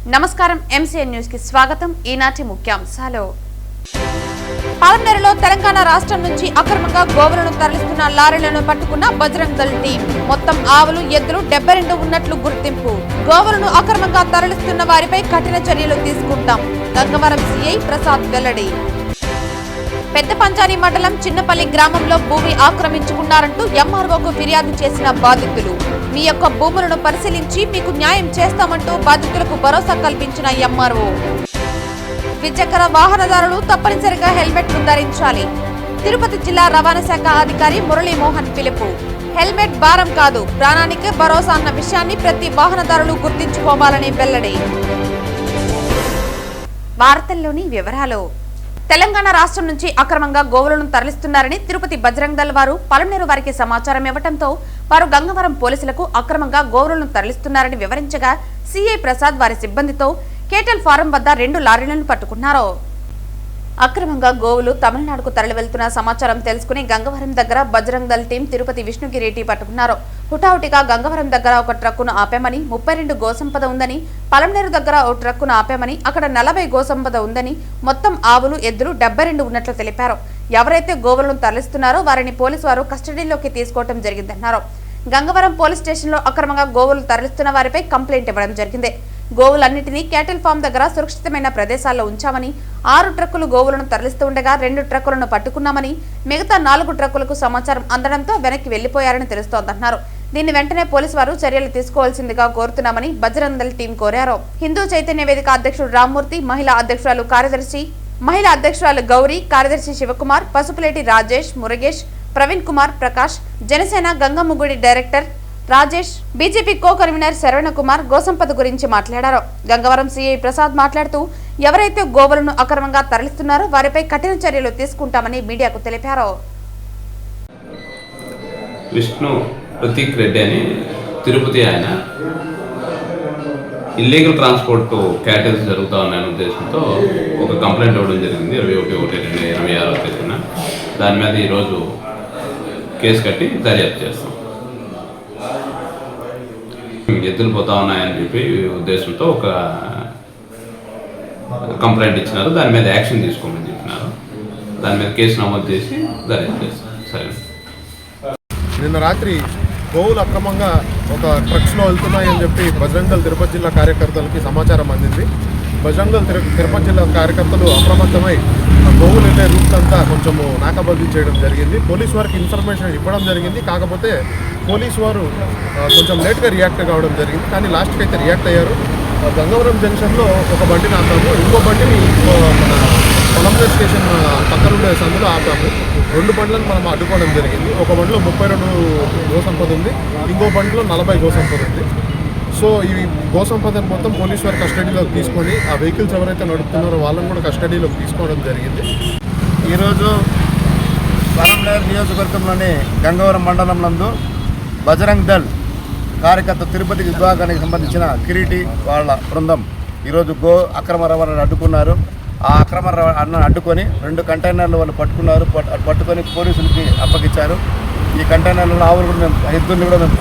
నమస్కారం MCN news కి స్వాగతం. ఈనాటి ముఖ్యాంశాలు. పాలమనేరులో తెలంగాణ రాష్ట్రం నుంచి అక్రమంగా గోవులను తరలిస్తున్న లారీలను పట్టుకున్న బజరంగ్ దళ్ టీం. మొత్తం ఆవులు, ఎద్దులు 72 ఉన్నట్లు గుర్తింపు. గోవులను అక్రమంగా తరలిస్తున్న వారిపై కఠిన చర్యలు తీసుకుంటాం. గంగవరం సీఐ ప్రసాద్ వెల్లడి. పెద్ద పంచాని మండలం చిన్నపల్లి గ్రామంలో భూమి ఆక్రమించుకున్నారంటూ ఎంఆర్ఓకు ఫిర్యాదు చేసిన బాధితులు. మీ యొక్క భూములను పరిశీలించి మీకు న్యాయం చేస్తామంటూ బాధితులకు భరోసా కల్పించిన ఎంఆర్ఓ. ద్విచక్ర వాహనదారులు తప్పనిసరిగా హెల్మెట్ ధరించాలి. తిరుపతి జిల్లా రవాణా శాఖ అధికారి మురళీమోహన్ పిలుపు. హెల్మెట్ భారం కాదు, ప్రాణానికే భరోసా అన్న విషయాన్ని ప్రతి వాహనదారులు గుర్తించుకోవాలని వెల్లడి. వార్తల్లోని వివరాలు. తెలంగాణ రాష్ట్రం నుంచి అక్రమంగా గోవులను తరలిస్తున్నారని తిరుపతి బజరంగ్ దళ్ వారు పాలమనేరు వారికి సమాచారం ఇవ్వడంతో వారు గంగవరం పోలీసులకు అక్రమంగా గోవులను తరలిస్తున్నారని వివరించగా సీఐ ప్రసాద్ వారి సిబ్బందితో కేటల్ ఫారం వద్ద 2 లారీలను పట్టుకున్నారు. అక్రమంగా గోవులు తమిళనాడుకు తరలి వెళ్తున్న సమాచారం తెలుసుకుని గంగవరం దగ్గర బజరంగ్ దళ్ టీం తిరుపతి విష్ణుగిరి పట్టుకున్నారు. హుటాహుటిగా గంగవరం దగ్గర ఒక ట్రక్కును ఆపామని, 32 గోసంపద ఉందని, పాలమనేరు దగ్గర ఒక ట్రక్కును ఆపామని, అక్కడ 40 గోసంపద ఉందని, మొత్తం ఆవులు, ఎద్దులు 72 ఉన్నట్లు తెలిపారు. ఎవరైతే గోవులను తరలిస్తున్నారో వారిని పోలీసు వారు కస్టడీలోకి తీసుకోవడం జరిగిందన్నారు. గంగవరం పోలీస్ స్టేషన్లో అక్రమంగా గోవులు తరలిస్తున్న వారిపై కంప్లైంట్ ఇవ్వడం జరిగింది. గోవులన్నింటినీ కేటిల్ ఫామ్ దగ్గర సురక్షితమైన ప్రదేశాల్లో ఉంచామని, 6 ట్రక్కులు గోవులను తరలిస్తూ ఉండగా 2 ట్రక్కులను పట్టుకున్నామని, మిగతా 4 ట్రక్కులకు సమాచారం అందడంతో వెనక్కి వెళ్లిపోయారని తెలుస్తోందన్నారు. దీన్ని వెంటనే పోలీసు వారు చర్యలు తీసుకోవాల్సిందిగా కోరుతున్నామని బజరంగ్ దళ్ టీం కోరారు. హిందూ చైతన్య వేదిక అధ్యక్షుడు రామ్మూర్తి, మహిళా అధ్యక్షురాలు గౌరీ, కార్యదర్శి Shivakumar, Pasupuleti Rajesh, Murugesh, Praveen Kumar, Prakash, Janasena Gangammagudi director Rajesh, BJP co convener Saravana Kumar గోసంపద గురించి మాట్లాడారు. గంగవరం సీఐ ప్రసాద్ మాట్లాడుతూ ఎవరైతే గోవులను అక్రమంగా తరలిస్తున్నారో వారిపై కఠిన చర్యలు తీసుకుంటామని మీడియాకు తెలిపారు. విష్ణు ప్రతీక్ రెడ్డి అని తిరుపతి ఆయన ఇల్లీగల్ ట్రాన్స్పోర్ట్ క్యాటిల్స్ జరుగుతూ ఉన్నాయనే ఉద్దేశంతో ఒక కంప్లైంట్ ఇవ్వడం జరిగింది 21/1/2026 తేదీన. దాని మీద ఈరోజు కేసు కట్టి దర్యాప్తు చేస్తాం. ఎద్దులు పోతా ఉన్నాయని చెప్పి ఉద్దేశంతో ఒక కంప్లైంట్ ఇచ్చినారు. దాని మీద యాక్షన్ తీసుకోమని చెప్పినారు. దాని మీద కేసు నమోదు చేసి దర్యాప్తు చేస్తాం. సరే, నిన్న రాత్రి గోవులు అక్రమంగా ఒక ట్రక్స్లో వెళ్తున్నాయని చెప్పి బజరంగ్ దళ్ తిరుపతి జిల్లా కార్యకర్తలకి సమాచారం అందింది. బజరంగ్ దళ్ తిరుపతి జిల్లా కార్యకర్తలు అప్రమత్తమై గోవులు వెళ్ళే రూట్ అంతా కొంచెము నాకాబద్దీ చేయడం జరిగింది. పోలీసు వారికి ఇన్ఫర్మేషన్ ఇవ్వడం జరిగింది. కాకపోతే పోలీసు వారు కొంచెం లేట్గా రియాక్ట్ కావడం జరిగింది. కానీ లాస్ట్కి అయితే రియాక్ట్ అయ్యారు. గంగవరం జంక్షన్లో ఒక బండిని ఆపాము, ఇంకో బండిని మన పాలమనేరు స్టేషన్ పక్కన ఉండే సందులో ఆపాము. 2 బండ్లను మనం అడ్డుకోవడం జరిగింది. ఒక బండిలో 32 గోసంపద ఉంది, ఇంకో బండిలో 40 గోసంపద ఉంది. సో ఈ గోసంపదను మొత్తం పోలీసు వారి కస్టడీలోకి తీసుకొని ఆ వెహికల్స్ ఎవరైతే నడుపుతున్నారో వాళ్ళని కూడా కస్టడీలోకి తీసుకోవడం జరిగింది. ఈరోజు పాలమనేరు నియోజకవర్గంలోని గంగవరం మండలం నందు బజరంగ్ దళ్ కార్యకర్త తిరుపతి విభాగానికి సంబంధించిన కిరీటి వాళ్ళ బృందం ఈరోజు అక్రమ రవాణాను అడ్డుకున్నారు. ఆ అక్రమ రవాణాను అడ్డుకొని 2 కంటైనర్లు వాళ్ళు పట్టుకొని పోలీసులకి అప్పగించారు. ఈ కంటైనర్లలో ఆవులు కూడా ఎద్దుల్ని కూడా మేము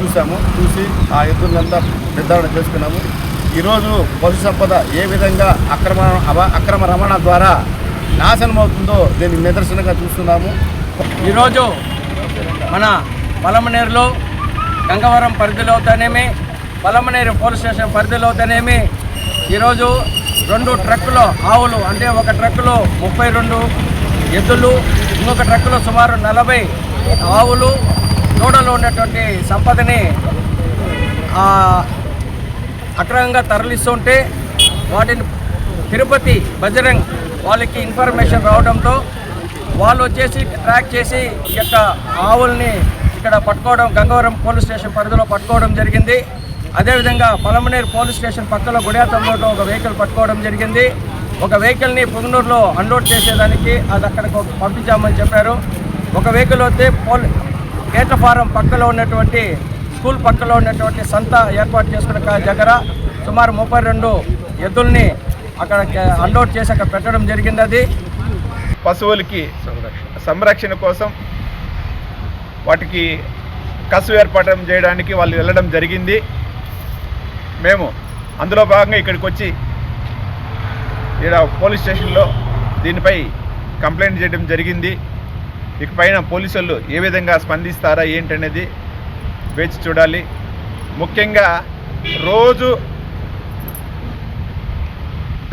చూసి ఆ ఎద్దులంతా నిర్ధారణ చేసుకున్నాము. ఈరోజు పశు సంపద ఏ విధంగా అక్రమ రవాణా ద్వారా నాశనం అవుతుందో దీనికి నిదర్శనంగా చూస్తున్నాము. ఈరోజు మన పాలమనేరులో గంగవరం పరిధిలోతేనేమి, పాలమనేరు పోలీస్ స్టేషన్ పరిధిలోతేనేమి ఈరోజు 2 ట్రక్కులో ఆవులు, అంటే ఒక ట్రక్కులో 32 ఎద్దులు, ఇంకొక ట్రక్కులో సుమారు 40 ఆవులు, దూడలో ఉన్నటువంటి సంపదని అక్రమంగా తరలిస్తుంటే వాటిని తిరుపతి బజరంగ్ వాళ్ళకి ఇన్ఫర్మేషన్ రావడంతో వాళ్ళు వచ్చేసి ట్రాక్ చేసి ఈ యొక్క ఆవుల్ని ఇక్కడ పట్టుకోవడం, గంగవరం పోలీస్ స్టేషన్ పరిధిలో పట్టుకోవడం జరిగింది. అదేవిధంగా పాలమనేరు పోలీస్ స్టేషన్ పక్కలో గుడియాతంలో ఒక వెహికల్ పట్టుకోవడం జరిగింది. ఒక వెహికల్ని పుంగనూరులో అన్లోడ్ చేసేదానికి అది అక్కడికి పంపించామని చెప్పారు. ఒక వెహికల్ వస్తే కేట్ల ఫారం పక్కలో ఉన్నటువంటి స్కూల్ పక్కలో ఉన్నటువంటి సంత ఏర్పాటు చేసుకున్న దగ్గర సుమారు 32 ఎద్దుల్ని అక్కడ అన్లోడ్ చేసి అక్కడ పెట్టడం జరిగింది. అది పశువులకి సంరక్షణ కోసం వాటికి కసు ఏర్పాటు చేయడానికి వాళ్ళు వెళ్ళడం జరిగింది. మేము అందులో భాగంగా ఇక్కడికి వచ్చి ఈడ పోలీస్ స్టేషన్లో దీనిపై కంప్లైంట్ చేయడం జరిగింది. ఇకపైన పోలీసులు ఏ విధంగా స్పందిస్తారా ఏంటనేది వేచి చూడాలి. ముఖ్యంగా రోజు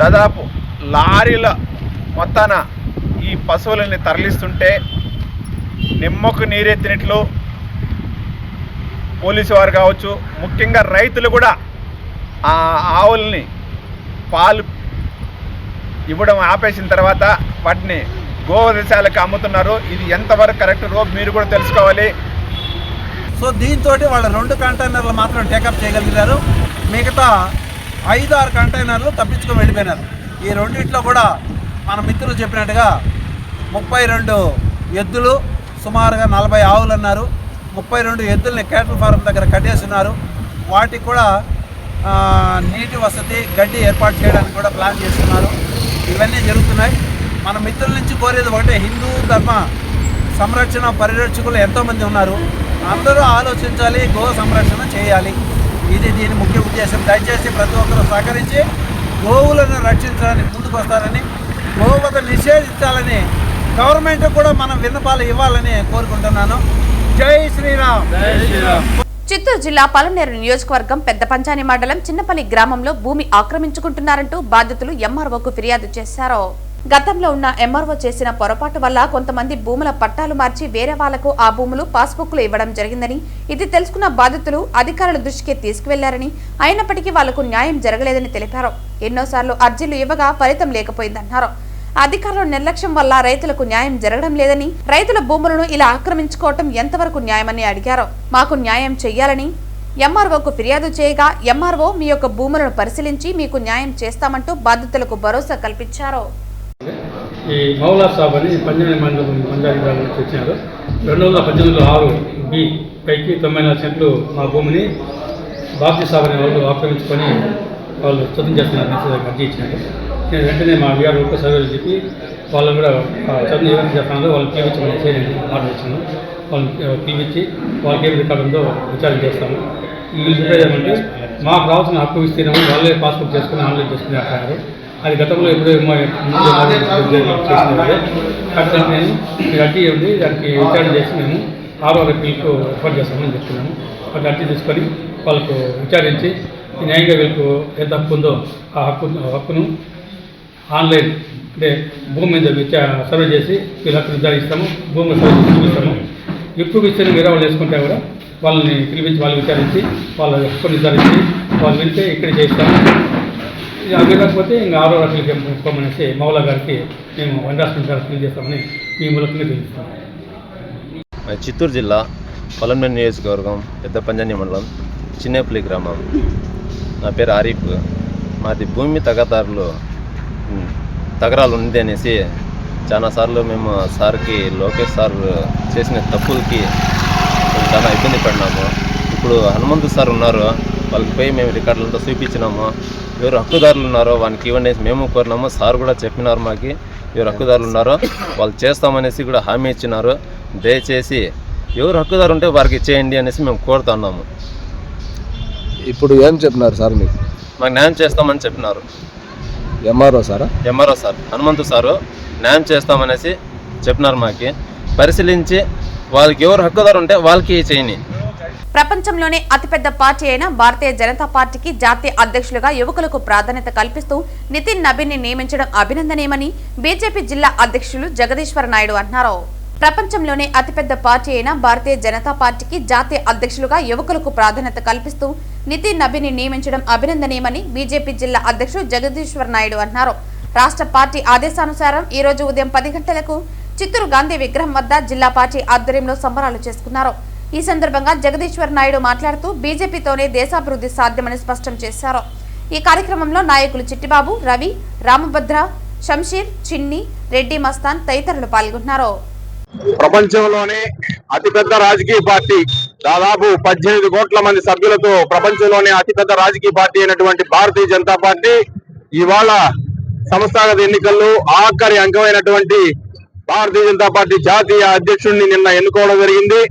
దాదాపు లారీల మొత్తాన ఈ పశువులని తరలిస్తుంటే నిమ్మకు నీరెత్తినట్లు పోలీసు వారు కావచ్చు, ముఖ్యంగా రైతులు కూడా ఆ ఆవుల్ని పాలు ఇవ్వడం ఆపేసిన తర్వాత వాటిని గోవధశాలకు అమ్ముతున్నారు. ఇది ఎంతవరకు కరెక్ట్ మీరు కూడా తెలుసుకోవాలి. సో దీంతో వాళ్ళు 2 కంటైనర్లు మాత్రం టేకప్ చేయగలిగారు. మిగతా 5-6 కంటైనర్లు తప్పించుకొని వెళ్ళిపోయినారు. ఈ రెండింటిలో కూడా మన మిత్రులు చెప్పినట్టుగా 32 ఎద్దులు, సుమారుగా 40 ఆవులు అన్నారు. 32 ఎద్దుల్ని క్యాటిల్ ఫారం దగ్గర కట్టేస్తున్నారు. వాటికి కూడా నీటి వసతి, గడ్డి ఏర్పాటు చేయడానికి కూడా ప్లాన్ చేస్తున్నారు. ఇవన్నీ జరుగుతున్నాయి. మన మిత్రుల నుంచి కోరేది ఒకటే, హిందూ ధర్మ సంరక్షణ పరిరక్షకులు ఎంతోమంది ఉన్నారు. అందరూ ఆలోచించాలి, గో సంరక్షణ చేయాలి. ఇది దీని ముఖ్య ఉద్దేశం. దయచేసి ప్రతి ఒక్కరూ సహకరించి గోవులను రక్షించడానికి ముందుకు వస్తారని, గోవులను నిషేధించాలని గవర్నమెంట్ కూడా మనం విన్నపాలు ఇవ్వాలని కోరుకుంటున్నాను. జై శ్రీరామ్. చిత్తూరు జిల్లా పలమనేరు నియోజకవర్గం పెద్ద పంచాని మండలం చిన్నపల్లి గ్రామంలో భూమి ఆక్రమించుకుంటున్నారంటూ బాధితులు ఎంఆర్ఓకు ఫిర్యాదు చేశారు. గతంలో ఉన్న ఎంఆర్ఓ చేసిన పొరపాటు వల్ల కొంతమంది భూముల పట్టాలు మార్చి వేరే వాళ్లకు ఆ భూములు పాస్బుక్లు ఇవ్వడం జరిగిందని, ఇది తెలుసుకున్న బాధితులు అధికారుల దృష్టికి తీసుకువెళ్లారని, అయినప్పటికీ వాళ్లకు న్యాయం జరగలేదని తెలిపారు. ఎన్నోసార్లు అర్జీలు ఇవ్వగా ఫలితం లేకపోయిందన్నారు. అధికారుల నిర్లక్ష్యం వల్ల రైతులకు న్యాయం జరగడం లేదని, రైతుల భూములను ఇలా ఆక్రమించుకోవటం ఎంతవరకు న్యాయమని అడిగారు. మాకు న్యాయం చెయ్యాలని ఎంఆర్ఓకు ఫిర్యాదు చేయగా ఎంఆర్ఓ మీ యొక్క భూములను పరిశీలించి మీకు న్యాయం చేస్తామంటూ బాధితులకు భరోసా కల్పించారు. ఈ మౌలా సాబ్ అని పంజాని మండలం పంజాని గ్రామం నుంచి వచ్చినారు. 2018లో 6B పైకి 94 సెంట్లు మా భూమిని బాబ్జీ సాబ్ అనే వాళ్ళు ఆక్రమించుకొని వాళ్ళు చదువు చేస్తున్నారు. అర్జీ ఇచ్చినారు. నేను వెంటనే మా వీఆర్ఓకు సర్వేలు చెప్పి వాళ్ళని కూడా చదువు ఏమైనా చేస్తున్నారో వాళ్ళు పిలిపించమని చేయండి ఆర్డర్ ఇచ్చాను. వాళ్ళని పిలిపించి వాళ్ళకి ఏమి రికార్డు ఉందో విచారణ చేస్తాము. వీళ్ళు చెప్పేది ఏమంటే మాకు రావాల్సిన హక్కు విస్తీర్ణం వాళ్ళే పాస్బుక్ చేసుకుని ఆన్లైన్ చేసుకుని అంటున్నారు. అది గతంలో ఎప్పుడో చేసినది. కాబట్టి నేను మీరు అర్జీ ఉంది, దానికి విచారణ చేసి మేము RO-లకు రిఫర్ చేస్తామని చెప్తున్నాము. వాళ్ళకి అర్జీ తీసుకొని వాళ్ళకు విచారించి న్యాయంగా వీళ్ళకు ఎంత హక్కు ఉందో ఆ హక్కును ఆన్లైన్ అంటే భూమి మీద సర్వే చేసి వీళ్ళ హక్కు నిర్ధారిస్తాము. భూమి సర్వే చేసి చూపిస్తాము. ఎప్పుడు విస్తీర్ణం వేరే వాళ్ళు వేసుకుంటే కూడా వాళ్ళని పిలిపించి వాళ్ళు విచారించి వాళ్ళ హక్కు నిర్ధారించి వాళ్ళు వెళ్తే ఇక్కడ చేస్తాము. అది లేకపోతే ఇంకా RO-లకు పంపుకోమనేసి మౌలా గారికి మేము ఎండార్స్మెంట్ గారికి ఫిల్ చేస్తామని మీ మూలకంగా తెలుస్తాము. చిత్తూరు జిల్లా పలమనేరు నియోజకవర్గం పెద్ద పంజాని మండలం చిన్నేపల్లి గ్రామం. నా పేరు ఆరిఫ్. మాది భూమి తగరాలు ఉంది అనేసి చాలాసార్లు మేము సార్కి లోకేష్ సార్ చేసిన తప్పులకి చాలా ఇబ్బంది పడినాము. ఇప్పుడు హనుమంతు సార్ ఉన్నారు, వాళ్ళకి పోయి మేము రికార్డులంతా చూపించినాము. ఎవరు హక్కుదారులు ఉన్నారో వానికి ఇవ్వండి మేము కోరినాము. సార్ కూడా చెప్పినారు మాకు ఎవరు హక్కుదారులు ఉన్నారో వాళ్ళు చేస్తామనేసి కూడా హామీ ఇచ్చినారు. దయచేసి ఎవరు హక్కుదారు ఉంటే వారికి చేయండి అనేసి మేము కోరుతున్నాము. ఇప్పుడు ఏం చెప్పినారు సార్ మీకు? మాకు న్యాయం చేస్తామని చెప్పినారు. ఎంఆర్ఓ సార్ హనుమంతు సారు న్యాయం చేస్తామనేసి చెప్పినారు. మాకి పరిశీలించి వాళ్ళకి ఎవరు హక్కుదారు ఉంటే వాళ్ళకి చేయండి. ప్రపంచంలోనే అతిపెద్ద పార్టీ అయిన భారతీయ జనతా పార్టీకి జాతీయ అధ్యక్షులుగా యువకులకు ప్రాధాన్యత కల్పిస్తూ నితిన్ నబీన్ని నియమించడం అభినందనీయమని బీజేపీ జిల్లా అధ్యక్షులు జగదీశ్వర్ నాయుడు అన్నారు. ప్రపంచంలోనే అతిపెద్ద పార్టీ అయిన భారతీయ జనతా పార్టీకి జాతీయ అధ్యక్షులుగా యువకులకు ప్రాధాన్యత కల్పిస్తూ నితిన్ నబీన్ని నియమించడం అభినందనీయమని బీజేపీ జిల్లా అధ్యక్షుడు జగదీశ్వర్ నాయుడు అన్నారు. రాష్ట్ర పార్టీ ఆదేశానుసారం ఈ రోజు ఉదయం 10 గంటలకు చిత్తూరు గాంధీ విగ్రహం వద్ద జిల్లా పార్టీ ఆధ్వర్యంలో సంబరాలు చేసుకున్నారు. ఈ సందర్భంగా జగదీశ్వర్ నాయుడు మాట్లాడుతూ బీజేపీతోనే దేశాభివృద్ధి సాధ్యమని స్పష్టం చేశారు. ఈ కార్యక్రమంలో నాయకులు చిట్టిబాబు, రవి, రామభద్ర, షంషీర్, చిన్ని, రెడ్డి మస్తాన్ తదితరులు పాల్గొన్నారు. ప్రపంచంలోనే అతిపెద్ద రాజకీయ పార్టీ, దాదాపు 18 కోట్ల మంది సభ్యులతో ప్రపంచంలోనే అతిపెద్ద రాజకీయ పార్టీ అయినటువంటి భారతీయ జనతా పార్టీ ఇవాళ సంస్థాగత ఎన్నికల్లో ఆఖరి అంకమైనటువంటి భారతీయ జనతా పార్టీ జాతీయ అధ్యక్షుడిని నిన్న ఎన్నుకోవడం జరిగింది.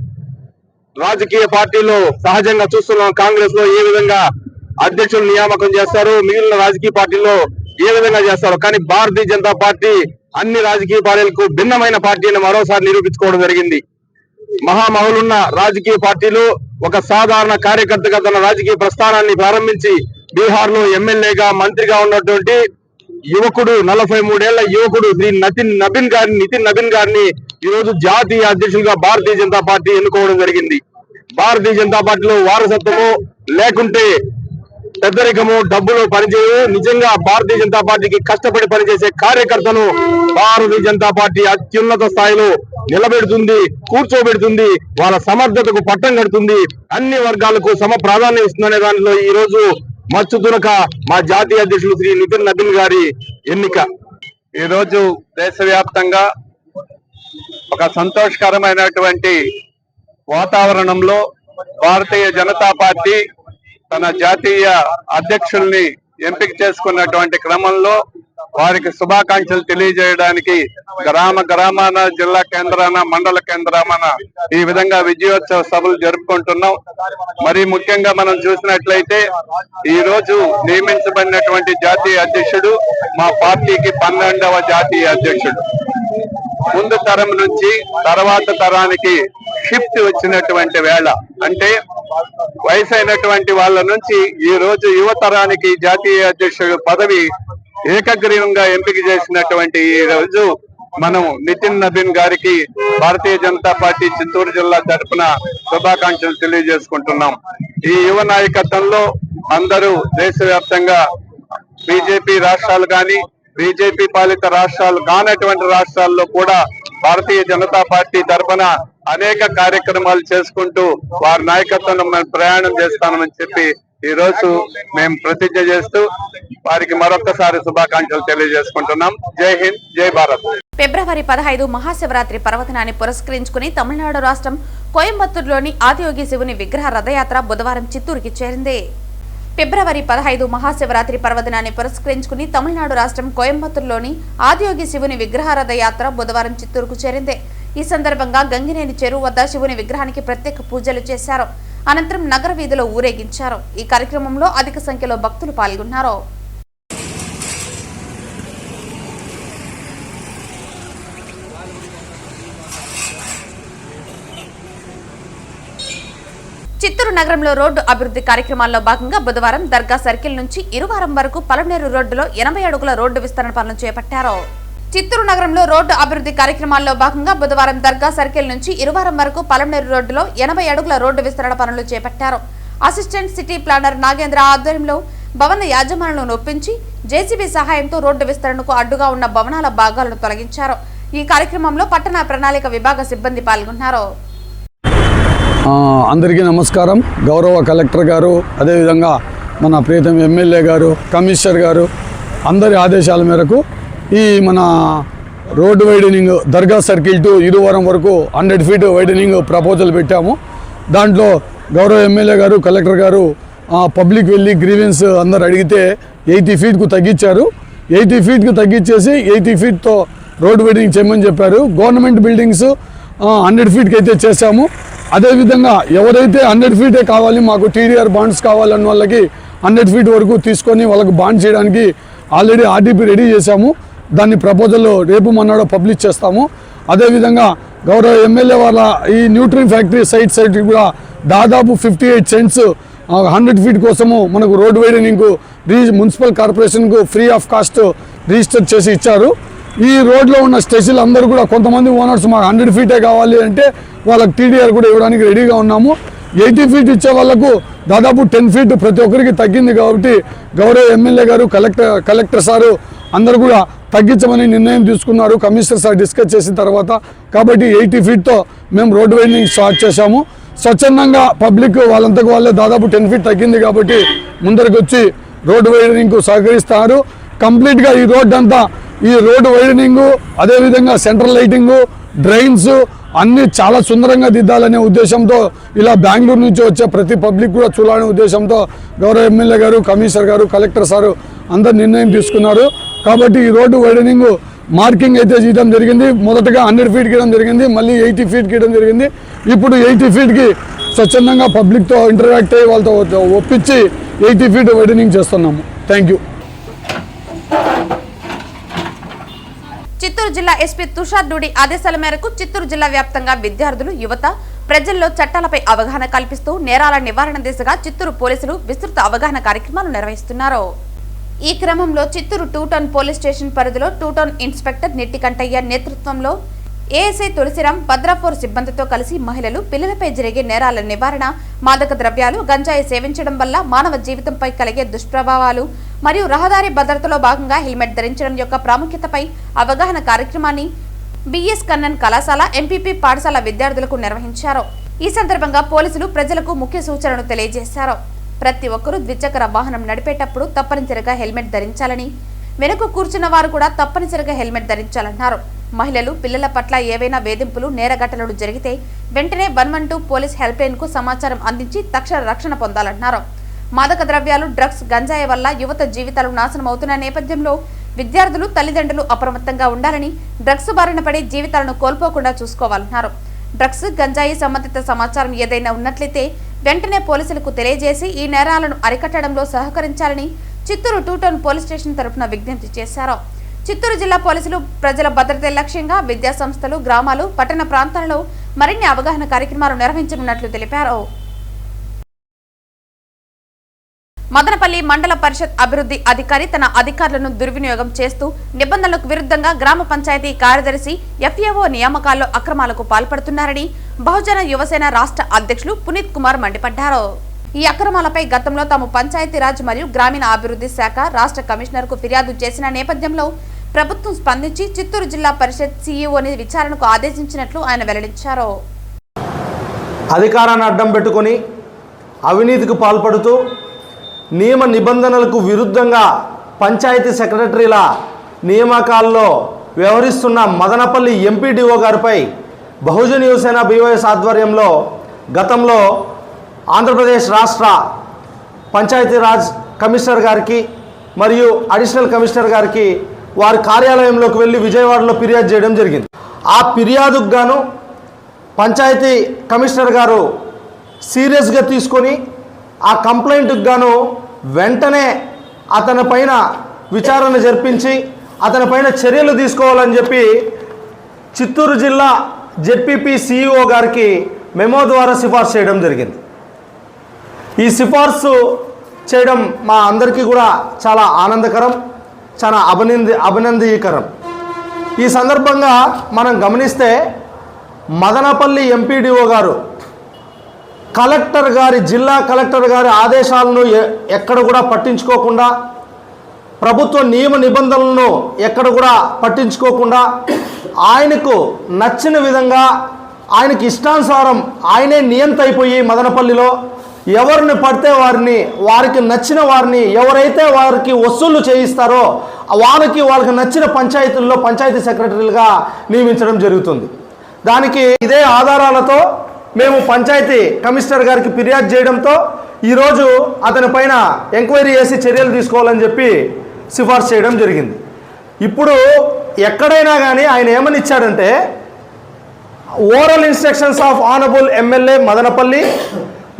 రాజకీయ పార్టీలో సహజంగా చూస్తున్నాం, కాంగ్రెస్ లో ఏ విధంగా అధ్యక్షులు నియామకం చేస్తారు, మిగిలిన రాజకీయ పార్టీల్లో ఏ విధంగా చేస్తారో. కానీ భారతీయ జనతా పార్టీ అన్ని రాజకీయ పార్టీలకు భిన్నమైన పార్టీ అని మరోసారి నిరూపించుకోవడం జరిగింది. మహామహులున్న రాజకీయ పార్టీలు ఒక సాధారణ కార్యకర్తగా తన రాజకీయ ప్రస్థానాన్ని ప్రారంభించి బీహార్ లో ఎమ్మెల్యేగా మంత్రిగా ఉన్నటువంటి యువకుడు 43 ఏళ్ల యువకుడు శ్రీ నితిన్ నబీన్ గారిని ఈ రోజు జాతీయ అధ్యక్షులుగా భారతీయ జనతా పార్టీ ఎన్నుకోవడం జరిగింది. భారతీయ జనతా పార్టీలో వారసత్వము లేకుంటే పెద్దరికము డబ్బులు పనిచేయవు. నిజంగా భారతీయ జనతా పార్టీకి కష్టపడి పనిచేసే కార్యకర్తను భారతీయ జనతా పార్టీ అత్యున్నత స్థాయిలో నిలబెడుతుంది, కూర్చోబెడుతుంది, వాళ్ళ సమర్థతకు పట్టం కడుతుంది, అన్ని వర్గాలకు సమ ప్రాధాన్యం ఇస్తుందనే దానిలో ఈ రోజు మచ్చు తునక మా జాతీయ అధ్యక్షులు శ్రీ నితిన్ నబీన్ గారి ఎన్నిక. ఈ రోజు దేశవ్యాప్తంగా ఒక సంతోషకరమైనటువంటి వాతావరణంలో భారతీయ జనతా పార్టీ తన జాతీయ అధ్యక్షుల్ని ఎంపిక చేసుకున్నటువంటి క్రమంలో వారికి శుభాకాంక్షలు తెలియజేయడానికి గ్రామాన, జిల్లా కేంద్రాన, మండల కేంద్రాన ఈ విధంగా విజయోత్సవ సభలు జరుపుకుంటున్నాం. మరి ముఖ్యంగా మనం చూసినట్లయితే ఈ రోజు నియమించబడినటువంటి జాతీయ అధ్యక్షుడు మా పార్టీకి 12వ జాతీయ అధ్యక్షుడు. ముందు తరం నుంచి తర్వాత తరానికి షిఫ్ట్ వచ్చినటువంటి వేళ, అంటే వయసు అయినటువంటి వాళ్ళ నుంచి ఈ రోజు యువతరానికి జాతీయ అధ్యక్షుడు పదవి ఏకగ్రీవంగా ఎంపిక చేసినటువంటి ఈ రోజు మనం నితిన్ నబీన్ గారికి భారతీయ జనతా పార్టీ చిత్తూరు జిల్లా తరఫున శుభాకాంక్షలు తెలియజేసుకుంటున్నాం. ఈ యువ నాయకత్వంలో అందరూ దేశవ్యాప్తంగా బీజేపీ రాష్ట్రాలు కానీ, బీజేపీ పాలిత రాష్ట్రాలు కానటువంటి రాష్ట్రాల్లో కూడా భారతీయ జనతా పార్టీ తరఫున అనేక కార్యక్రమాలు చేసుకుంటూ వారి నాయకత్వంలో మేము ప్రయాణం చేస్తామని చెప్పి ఈ రోజు మేము ప్రతిజ్ఞ చేస్తూ వారికి మరొకసారి శుభాకాంక్షలు తెలియజేసుకుంటున్నాం. జై హింద్, జై భారత్. ఫిబ్రవరి 15 మహాశివరాత్రి పర్వదినాన్ని పురస్కరించుకుని తమిళనాడు రాష్ట్రం కోయంబత్తూరులోని ఆదియోగి శివుని విగ్రహ రథయాత్ర బుధవారం చిత్తూరుకి చేరింది. ఫిబ్రవరి 15 మహాశివరాత్రి పర్వదినాన్ని పురస్కరించుకుని తమిళనాడు రాష్ట్రం కోయంబత్తూరులోని ఆదియోగి శివుని విగ్రహ రథయాత్ర బుధవారం చిత్తూరుకు చేరింది. ఈ సందర్భంగా గంగినేని చెరువు వద్ద శివుని విగ్రహానికి ప్రత్యేక పూజలు చేశారు. అనంతరం నగర వీధిలో ఊరేగించారు. ఈ కార్యక్రమంలో అధిక సంఖ్యలో భక్తులు పాల్గొన్నారు. చిత్తూరు నగరంలో రోడ్డు అభివృద్ధి కార్యక్రమాల్లో భాగంగా బుధవారం దర్గా సర్కిల్ నుంచి ఇరువారం వరకు పలమనేరు రోడ్డులో 80 అడుగుల రోడ్డు విస్తరణ పనులు చేపట్టారు. చిత్తూరు నగరంలో రోడ్డు అభివృద్ధి కార్యక్రమాల్లో భాగంగా బుధవారం దర్గా సర్కిల్ నుంచి ఇరువారం వరకు పలమనేరు రోడ్డులో 80 అడుగుల రోడ్డు విస్తరణ పనులు చేపట్టారు. అసిస్టెంట్ సిటీ ప్లానర్ నాగేంద్ర ఆధ్వర్యంలో భవన యాజమానులను ఒప్పించి జేసీబీ సహాయంతో రోడ్డు విస్తరణకు అడ్డుగా ఉన్న భవనాల భాగాలను తొలగించారు. ఈ కార్యక్రమంలో పట్టణ ప్రణాళిక విభాగ సిబ్బంది పాల్గొన్నారు. అందరికీ నమస్కారం. గౌరవ కలెక్టర్ గారు, అదేవిధంగా మన ప్రీతం ఎమ్మెల్యే గారు, కమిషనర్ గారు అందరి ఆదేశాల మేరకు ఈ మన road widening Dargah circle to Iruvaram వరకు 100 ఫీట్ వైడనింగ్ ప్రపోజల్ పెట్టాము. దాంట్లో గౌరవ ఎమ్మెల్యే గారు, కలెక్టర్ గారు పబ్లిక్ వెళ్ళి గ్రీవెన్స్ అందరు అడిగితే 80 ఫీట్కు తగ్గించారు. 80 ఫీట్కు తగ్గించేసి 80 ఫీట్తో రోడ్డు వైడనింగ్ చేయమని చెప్పారు. గవర్నమెంట్ బిల్డింగ్స్ 100 ఫీట్కి అయితే చేశాము. అదేవిధంగా ఎవరైతే 100 ఫీటే కావాలి, మాకు టీడీఆర్ బాండ్స్ కావాలన్న వాళ్ళకి 100 ఫీట్ వరకు తీసుకొని వాళ్ళకు బాండ్ చేయడానికి ఆల్రెడీ ఆర్డీపీ రెడీ చేశాము. దాన్ని ప్రపోజల్ రేపు మొన్నడో పబ్లిష్ చేస్తాము. అదేవిధంగా గౌరవ ఎమ్మెల్యే వాళ్ళ ఈ న్యూట్రిన్ ఫ్యాక్టరీ సైట్ కూడా దాదాపు 58 సెంట్స్ 100 ఫీట్ కోసము మనకు రోడ్ వైడనింగ్కు మున్సిపల్ కార్పొరేషన్కు ఫ్రీ ఆఫ్ కాస్ట్ రిజిస్టర్ చేసి ఇచ్చారు. ఈ రోడ్లో ఉన్న స్టేషన్లు అందరూ కూడా కొంతమంది ఓనర్స్ మాకు 100 ఫీటే కావాలి అంటే వాళ్ళకి టీడీఆర్ కూడా ఇవ్వడానికి రెడీగా ఉన్నాము. 80 ఫీట్ ఇచ్చే వాళ్ళకు దాదాపు 10 ఫీట్ ప్రతి ఒక్కరికి తగ్గింది కాబట్టి గౌరవ ఎమ్మెల్యే గారు, కలెక్టర్ సారు అందరూ కూడా తగ్గించమని నిర్ణయం తీసుకున్నారు. కమిషనర్ సార్ డిస్కస్ చేసిన తర్వాత కాబట్టి 80 ఫీట్తో మేము రోడ్డు వైడనింగ్ స్టార్ట్ చేశాము. స్వచ్ఛందంగా పబ్లిక్ వాళ్ళంతకు వాళ్ళే దాదాపు 10 ఫీట్ తగ్గింది కాబట్టి ముందరికి వచ్చి రోడ్డు వైడనింగ్కు సహకరిస్తారు. కంప్లీట్గా ఈ రోడ్డు అంతా ఈ రోడ్డు వైడనింగు, అదేవిధంగా సెంట్రల్ లైటింగు, డ్రైన్స్ అన్నీ చాలా సుందరంగా దిద్దాలనే ఉద్దేశంతో ఇలా బెంగళూరు నుంచి వచ్చే ప్రతి పబ్లిక్ కూడా చూడాలనే ఉద్దేశంతో గౌరవ ఎమ్మెల్యే గారు, కమిషనర్ గారు, కలెక్టర్ సారు అందరు నిర్ణయం తీసుకున్నారు. కాబట్టి ఈ రోడ్డు వైడనింగ్ మార్కింగ్ అయితే గీయడం జరిగింది. మొదటగా 100 ఫీట్ గీయడం జరిగింది, మళ్ళీ 80 ఫీట్ గీయడం జరిగింది. ఇప్పుడు 80 ఫీట్కి స్వచ్ఛందంగా పబ్లిక్తో ఇంటరాక్ట్ అయ్యి వాళ్ళతో ఒప్పించి 80 ఫీట్ వైడనింగ్ చేస్తున్నాము. Thank you. చిత్తూరు జిల్లా ఎస్పీ తుషార్ డూడి ఆదేశాల మేరకు చిత్తూరు జిల్లా వ్యాప్తంగా విద్యార్థులు, యువత, ప్రజల్లో చట్టాలపై అవగాహన కల్పిస్తూ నేరాల నివారణ దిశగా చిత్తూరు పోలీసులు విస్తృత అవగాహన కార్యక్రమాలు నిర్వహిస్తున్నారు. ఈ క్రమంలో చిత్తూరు 2 టౌన్ పోలీస్ స్టేషన్ పరిధిలో 2 టౌన్ ఇన్స్పెక్టర్ నెట్టికంటయ్య నేతృత్వంలో ఏఎస్ఐ తులసిరాం, భద్రాపూర్ సిబ్బందితో కలిసి మహిళలు, పిల్లలపై జరిగే నేరాల నివారణ, మాదక ద్రవ్యాలు, గంజాయి సేవించడం వల్ల మానవ జీవితంపై కలిగే దుష్ప్రభావాలు మరియు రహదారి భద్రతలో భాగంగా హెల్మెట్ ధరించడం యొక్క ప్రాముఖ్యతపై అవగాహన కార్యక్రమాన్ని బిఎస్ కన్నన్ కళాశాల, ఎంపీపీ పాఠశాల విద్యార్థులకు నిర్వహించారు. ఈ సందర్భంగా పోలీసులు ప్రజలకు ముఖ్య సూచనలు తెలియజేశారు. ప్రతి ఒక్కరూ ద్విచక్ర వాహనం నడిపేటప్పుడు తప్పనిసరిగా హెల్మెట్ ధరించాలని, వెనుక కూర్చున్న వారు కూడా తప్పనిసరిగా హెల్మెట్ ధరించాలన్నారు. మహిళలు, పిల్లల పట్ల ఏవైనా వేధింపులు, నేరఘటనలు జరిగితే వెంటనే 112 పోలీస్ హెల్ప్ లైన్ కు సమాచారం అందించి తక్షణ రక్షణ పొందాలన్నారు. మాదక ద్రవ్యాలు, డ్రగ్స్, గంజాయి వల్ల యువత జీవితాలు నాశనం అవుతున్న నేపథ్యంలో విద్యార్థులు, తల్లిదండ్రులు అప్రమత్తంగా ఉండాలని, డ్రగ్స్ బారిన పడి జీవితాలను కోల్పోకుండా చూసుకోవాలన్నారు. డ్రగ్స్, గంజాయి సంబంధిత సమాచారం ఏదైనా ఉన్నట్లయితే వెంటనే పోలీసులకు తెలియజేసి ఈ నేరాలను అరికట్టడంలో సహకరించాలని చిత్తూరు 2 టౌన్ పోలీస్ స్టేషన్ తరఫున విజ్ఞప్తి చేశారు. చిత్తూరు జిల్లా పోలీసులు ప్రజల భద్రత లక్ష్యంగా విద్యా సంస్థలు, గ్రామాలు, పట్టణ ప్రాంతాలలో మరిన్ని అవగాహన కార్యక్రమాలు నిర్వహించనున్నట్లు తెలిపారు. మదనపల్లి మండల పరిషత్ అభివృద్ధి అధికారి తన అధికారులను దుర్వినియోగం చేస్తూ నిబంధనలకు విరుద్ధంగా గ్రామ పంచాయతీ కార్యదర్శి, ఎఫ్ఏఓ నియామకాల్లో అక్రమాలకు పాల్పడుతున్నారని బహుజన యువసేన రాష్ట్ర అధ్యక్షులు పునీత్ కుమార్ మండిపడ్డారు. ఈ అక్రమాలపై గతంలో తాము పంచాయతీరాజ్ మరియు గ్రామీణ అభివృద్ధి శాఖ రాష్ట్ర కమిషనర్ కు ఫిర్యాదు చేసిన నేపథ్యంలో ప్రభుత్వం స్పందించి చిత్తూరు జిల్లా పరిషత్ సీఈఓని విచారణకు ఆదేశించినట్లు ఆయన వెల్లడించారు. అధికారాన్ని అడ్డం పెట్టుకొని అవినీతికి పాల్పడుతూ నియమ నిబంధనలకు విరుద్ధంగా పంచాయతీ సెక్రటరీల నియామకాల్లో వ్యవహరిస్తున్న మదనపల్లి ఎంపీడీఓ గారిపై బహుజన యువసేన బీవైఎస్ ఆధ్వర్యంలో గతంలో ఆంధ్రప్రదేశ్ రాష్ట్ర పంచాయతీరాజ్ కమిషనర్ గారికి మరియు అడిషనల్ కమిషనర్ గారికి వారి కార్యాలయంలోకి వెళ్ళి విజయవాడలో ఫిర్యాదు చేయడం జరిగింది. ఆ ఫిర్యాదుకు గాను పంచాయతీ కమిషనర్ గారు సీరియస్గా తీసుకొని ఆ కంప్లైంట్కి గాను వెంటనే అతని పైన విచారణ జరిపించి అతని పైన చర్యలు తీసుకోవాలని చెప్పి చిత్తూరు జిల్లా జెడ్పీపీ సీఈఓ గారికి మెమో ద్వారా సిఫార్సు చేయడం జరిగింది. ఈ సిఫార్సు చేయడం మా అందరికీ కూడా చాలా ఆనందకరం, చాలా అభినందనీయకరం. ఈ సందర్భంగా మనం గమనిస్తే మదనపల్లి ఎంపీడీఓ గారు జిల్లా కలెక్టర్ గారి ఆదేశాలను ఎక్కడ కూడా పట్టించుకోకుండా, ప్రభుత్వ నియమ నిబంధనలను ఎక్కడ కూడా పట్టించుకోకుండా ఆయనకు నచ్చిన విధంగా ఆయనకి ఇష్టానుసారం ఆయనే నియంత అయిపోయి మదనపల్లిలో ఎవరిని పడితే వారికి నచ్చిన వారిని ఎవరైతే వారికి వసూళ్లు చేయిస్తారో వాళ్ళకి నచ్చిన పంచాయతీల్లో పంచాయతీ సెక్రటరీలుగా నియమించడం జరుగుతుంది. దానికి ఇదే ఆధారాలతో మేము పంచాయతీ కమిషనర్ గారికి ఫిర్యాదు చేయడంతో ఈరోజు అతని పైన ఎంక్వైరీ చేసి చర్యలు తీసుకోవాలని చెప్పి సిఫార్సు చేయడం జరిగింది. ఇప్పుడు ఎక్కడైనా కానీ ఆయన ఏమని ఇచ్చాడంటే oral instructions of honourable MLA Madanapalle,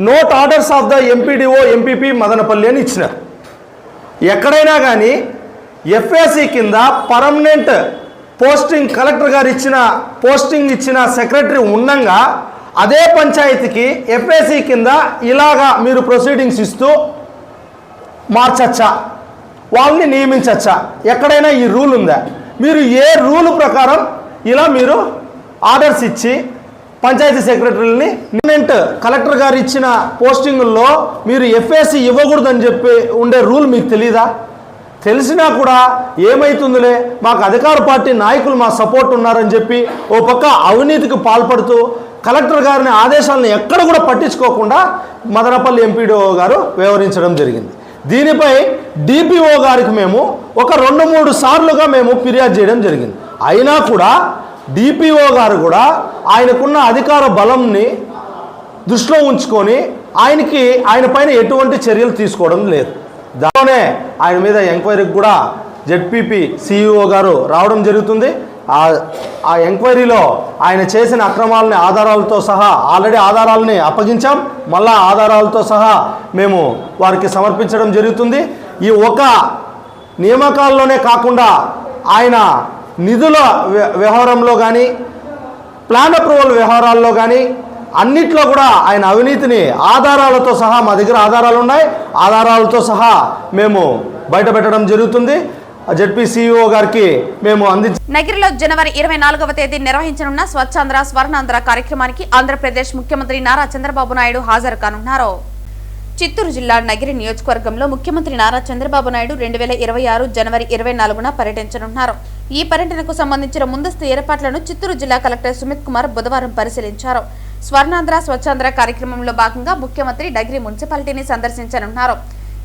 note orders of the MPDO MPP Madanapalle అని ఇచ్చినారు. ఎక్కడైనా కానీ ఎఫ్ఏసి కింద పర్మనెంట్ పోస్టింగ్ కలెక్టర్ గారు పోస్టింగ్ ఇచ్చిన సెక్రటరీ ఉండగా అదే పంచాయతీకి ఎఫ్ఏసి కింద ఇలాగా మీరు ప్రొసీడింగ్స్ ఇస్తూ మార్చచ్చా, వాళ్ళని నియమించచ్చా? ఎక్కడైనా ఈ రూల్ ఉందా? మీరు ఏ రూల్ ప్రకారం ఇలా మీరు ఆర్డర్స్ ఇచ్చి పంచాయతీ సెక్రటరీలని పర్మనెంట్ కలెక్టర్ గారు ఇచ్చిన పోస్టింగుల్లో మీరు ఎఫ్ఏసి ఇవ్వకూడదని చెప్పి ఉండే రూల్ మీకు తెలీదా? తెలిసినా కూడా ఏమవుతుందిలే, మాకు అధికార పార్టీ నాయకులు మా సపోర్ట్ ఉన్నారని చెప్పి ఓ పక్క అవినీతికి పాల్పడుతూ కలెక్టర్ గారిని ఆదేశాలను ఎక్కడ కూడా పట్టించుకోకుండా మదనపల్లి ఎంపీడీఓ గారు వ్యవహరించడం జరిగింది. దీనిపై డిపిఓ గారికి మేము ఒక 2-3 సార్లుగా మేము ఫిర్యాదు చేయడం జరిగింది. అయినా కూడా డిపిఓ గారు కూడా ఆయనకున్న అధికార బలంని దృష్టిలో ఉంచుకొని ఆయన పైన ఎటువంటి చర్యలు తీసుకోవడం లేదు. దానిలోనే ఆయన మీద ఎంక్వైరీకి కూడా జెడ్పీపీ సిఇఓ గారు రావడం జరుగుతుంది. ఆ ఎంక్వైరీలో ఆయన చేసిన అక్రమాలని ఆధారాలతో సహా ఆల్రెడీ ఆధారాలని అప్పగించాం, మళ్ళా ఆధారాలతో సహా మేము వారికి సమర్పించడం జరుగుతుంది. ఈ ఒక నియామకాల్లోనే కాకుండా ఆయన నిధుల వ్యవహారంలో కానీ ప్లాన్ అప్రూవల్ వ్యవహారాల్లో కానీ అన్నిట్లో కూడా ఆయన అవినీతిని ఆధారాలతో సహా, మా దగ్గర ఆధారాలు ఉన్నాయి, ఆధారాలతో సహా మేము బయటపెట్టడం జరుగుతుంది. జెడ్పీసీఈఓ గారికి మేము నగిరిలో జనవరి 24వ తేదీ నిర్వహించనున్న స్వచ్ఛాంధ్ర స్వర్ణాంధ్ర కార్యక్రమానికి ఆంధ్రప్రదేశ్ ముఖ్యమంత్రి నారా చంద్రబాబు నాయుడు హాజరు కానున్నారు. చిత్తూరు జిల్లా నగిరి నియోజకవర్గంలో ముఖ్యమంత్రి నారా చంద్రబాబు నాయుడు 2026 జనవరి 24న పర్యటించనున్నారు. ఈ పర్యటనకు సంబంధించిన ముందస్తు ఏర్పాట్లను చిత్తూరు జిల్లా కలెక్టర్ సుమిత్ కుమార్ బుధవారం పరిశీలించారు. స్వర్ణాంధ్ర స్వచ్ఛాంధ్ర కార్యక్రమంలో భాగంగా ముఖ్యమంత్రి నగిరి మున్సిపాలిటీని సందర్శించనున్నారు.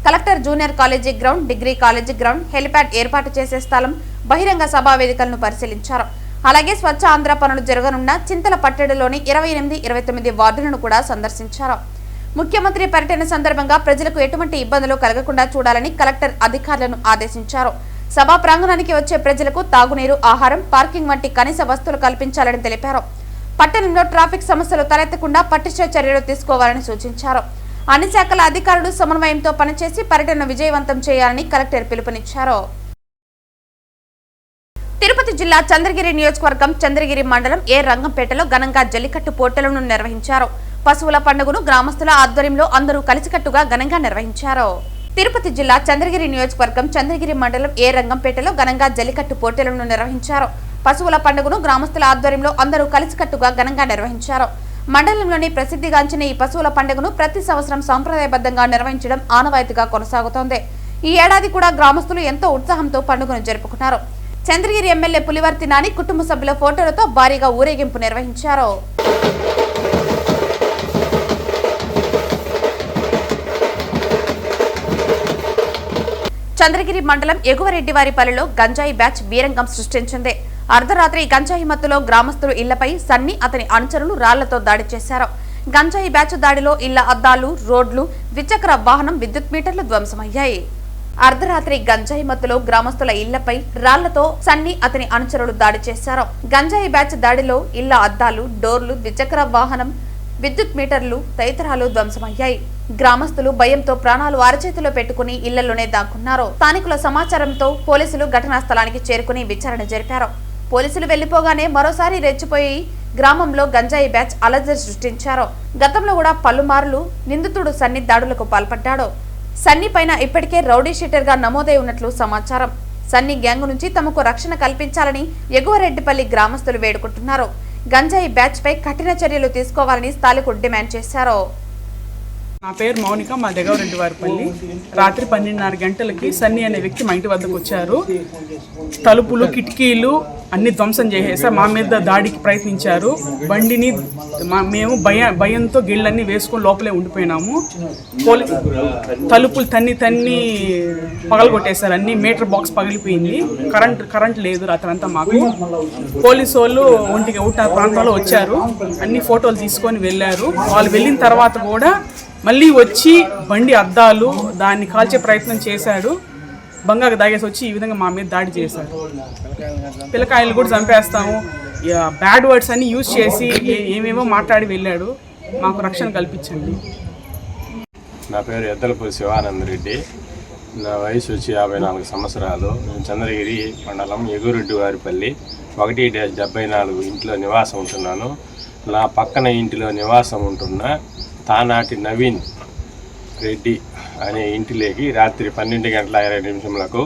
Collector junior college ground, degree college ground, helipad ఏర్పాటు చేసే స్థలం, బహిరంగ సభా వేదికలను పరిశీలించారు. అలాగే స్వచ్ఛ ఆంధ్ర పనులు జరగనున్న చింతల పట్టణంలోని 28, 29 వార్డులను కూడా సందర్శించారు. ముఖ్యమంత్రి పర్యటన సందర్భంగా ప్రజలకు ఎటువంటి ఇబ్బందులు కలగకుండా చూడాలని కలెక్టర్ అధికారులను ఆదేశించారు. సభా ప్రాంగణానికి వచ్చే ప్రజలకు తాగునీరు, ఆహారం, పార్కింగ్ వంటి కనీస వసతులు కల్పించాలని తెలిపారు. పట్టణంలో ట్రాఫిక్ సమస్యలు తలెత్తకుండా పటిష్ట చర్యలు తీసుకోవాలని సూచించారు. అన్ని శాఖల అధికారులు సమన్వయంతో పనిచేసి పర్యటనను విజయవంతం చేయాలని కలెక్టర్ పిలుపునిచ్చారు. తిరుపతి జిల్లా చంద్రగిరి నియోజకవర్గం చంద్రగిరి మండలం ఏ రంగంపేటలో ఘనంగా జల్లికట్టు పోటీలను నిర్వహించారు. పశువుల పండుగను గ్రామస్తుల ఆధ్వర్యంలో అందరూ కలిసికట్టుగా ఘనంగా నిర్వహించారు. తిరుపతి జిల్లా చంద్రగిరి నియోజకవర్గం చంద్రగిరి మండలం ఏ రంగంపేటలో ఘనంగా జల్లికట్టు పోటీలను నిర్వహించారు. పశువుల పండుగను గ్రామస్తుల ఆధ్వర్యంలో అందరూ కలిసికట్టుగా ఘనంగా నిర్వహించారు. మండలంలోని ప్రసిద్ధిగాంచిన ఈ పశువుల పండుగను ప్రతి సంవత్సరం సంప్రదాయబద్ధంగా నిర్వహించడం ఆనవాయితీగా కొనసాగుతోంది. ఈ ఏడాది కూడా గ్రామస్తులు ఎంతో ఉత్సాహంతో పండుగను జరుపుకున్నారు. చంద్రగిరి ఎమ్మెల్యే పులివర్తి నాని కుటుంబ సభ్యుల ఫోటోలతో భారీగా ఊరేగింపు నిర్వహించారు. చంద్రగిరి మండలం ఎగువరెడ్డివారిపల్లిలో గంజాయి బ్యాచ్ బీరంగం సృష్టించింది. అర్ధరాత్రి గంజాయి మత్తులో గ్రామస్తులు ఇళ్లపై సన్ని అతని అనుచరులు రాళ్లతో దాడి చేశారు. గంజాయి బ్యాచ్ దాడిలో ఇళ్ల అద్దాలు, రోడ్లు, ద్విచక్ర వాహనం, విద్యుత్ మీటర్లు ధ్వంసమయ్యాయి. అర్ధరాత్రి గంజాయి మత్తులో గ్రామస్తుల ఇళ్లపై రాళ్లతో సన్ని అతని అనుచరులు దాడి చేశారు. గంజాయి బ్యాచ్ దాడిలో ఇళ్ల అద్దాలు, డోర్లు, ద్విచక్ర వాహనం, విద్యుత్ మీటర్లు తదితరాలు ధ్వంసమయ్యాయి. గ్రామస్తులు భయంతో ప్రాణాలు అరచేతిలో పెట్టుకుని ఇళ్లలోనే దాక్కున్నారు. స్థానికుల సమాచారంతో పోలీసులు ఘటనా స్థలానికి చేరుకుని విచారణ జరిపారు. పోలీసులు వెళ్లిపోగానే మరోసారి రెచ్చిపోయి గ్రామంలో గంజాయి బ్యాచ్ అలజడి సృష్టించారు. గతంలో కూడా పలుమార్లు నిందితుడు సన్ని దాడులకు పాల్పడ్డాడు. సన్ని పైన ఇప్పటికే రౌడీ షీటర్ గా నమోదై ఉన్నట్లు సమాచారం. సన్ని గ్యాంగ్ నుంచి తమకు రక్షణ కల్పించాలని ఎగువరెడ్డిపల్లి గ్రామస్తులు వేడుకుంటున్నారు. గంజాయి బ్యాచ్ పై కఠిన చర్యలు తీసుకోవాలని స్థానికులు డిమాండ్ చేశారు. నా పేరు మౌనిక, మా ఎగువరెడ్డివారిపల్లి. రాత్రి 12:30 గంటలకి సన్నీ అనే వ్యక్తి మా ఇంటి వద్దకు వచ్చారు. తలుపులు, కిటికీలు అన్ని ధ్వంసం చేసేసారు. మా మీద దాడికి ప్రయత్నించారు. బండిని మేము భయంతో గిళ్ళన్నీ వేసుకొని లోపలే ఉండిపోయినాము. తలుపులు తన్ని పగలగొట్టేశారు. అన్ని మీటర్ బాక్స్ పగిలిపోయింది. కరెంట్ లేదు రాత్రంతా మాకు. పోలీసు వాళ్ళు ఒంటికి ప్రాంతంలో వచ్చారు. అన్ని ఫోటోలు తీసుకొని వెళ్ళారు. వాళ్ళు వెళ్ళిన తర్వాత కూడా మళ్ళీ వచ్చి బండి అద్దాలు దాన్ని కాల్చే ప్రయత్నం చేశాడు. బంగారు దాగేసి వచ్చి ఈ విధంగా మా మీద దాడి చేశారు. పిల్లకాయలు కూడా చంపేస్తాము, బ్యాడ్ వర్డ్స్ అన్ని యూజ్ చేసి ఏమేమో మాట్లాడి వెళ్ళాడు. మాకు రక్షణ కల్పించండి. నా పేరు ఎద్దలపూడి శివానంద రెడ్డి. నా వయసు వచ్చి 54 సంవత్సరాలు. నేను చంద్రగిరి మండలం ఎగువరెడ్డివారిపల్లి 1-74 ఇంట్లో నివాసం ఉంటున్నాను. నా పక్కన ఇంటిలో నివాసం ఉంటున్న తానాటి నవీన్ రెడ్డి అనే ఇంటిలోకి రాత్రి 12:20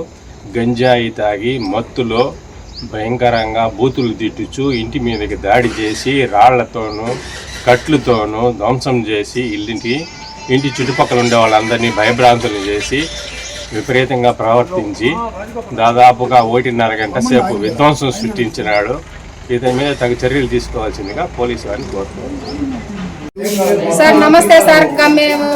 గంజాయి తాగి మత్తులో భయంకరంగా బూతులు తిట్టుచు ఇంటి మీదకి దాడి చేసి రాళ్లతోనూ కట్లతోనూ ధ్వంసం చేసి ఇంటి చుట్టుపక్కల ఉండే వాళ్ళందరినీ భయభ్రాంతులు చేసి విపరీతంగా ప్రవర్తించి దాదాపుగా 1.5 గంట సేపు విధ్వంసం సృష్టించినాడు. ఇతని మీద తగు చర్యలు తీసుకోవాల్సిందిగా పోలీసు వారిని కోరుతున్నాను. సార్ నమస్తే సార్. మేము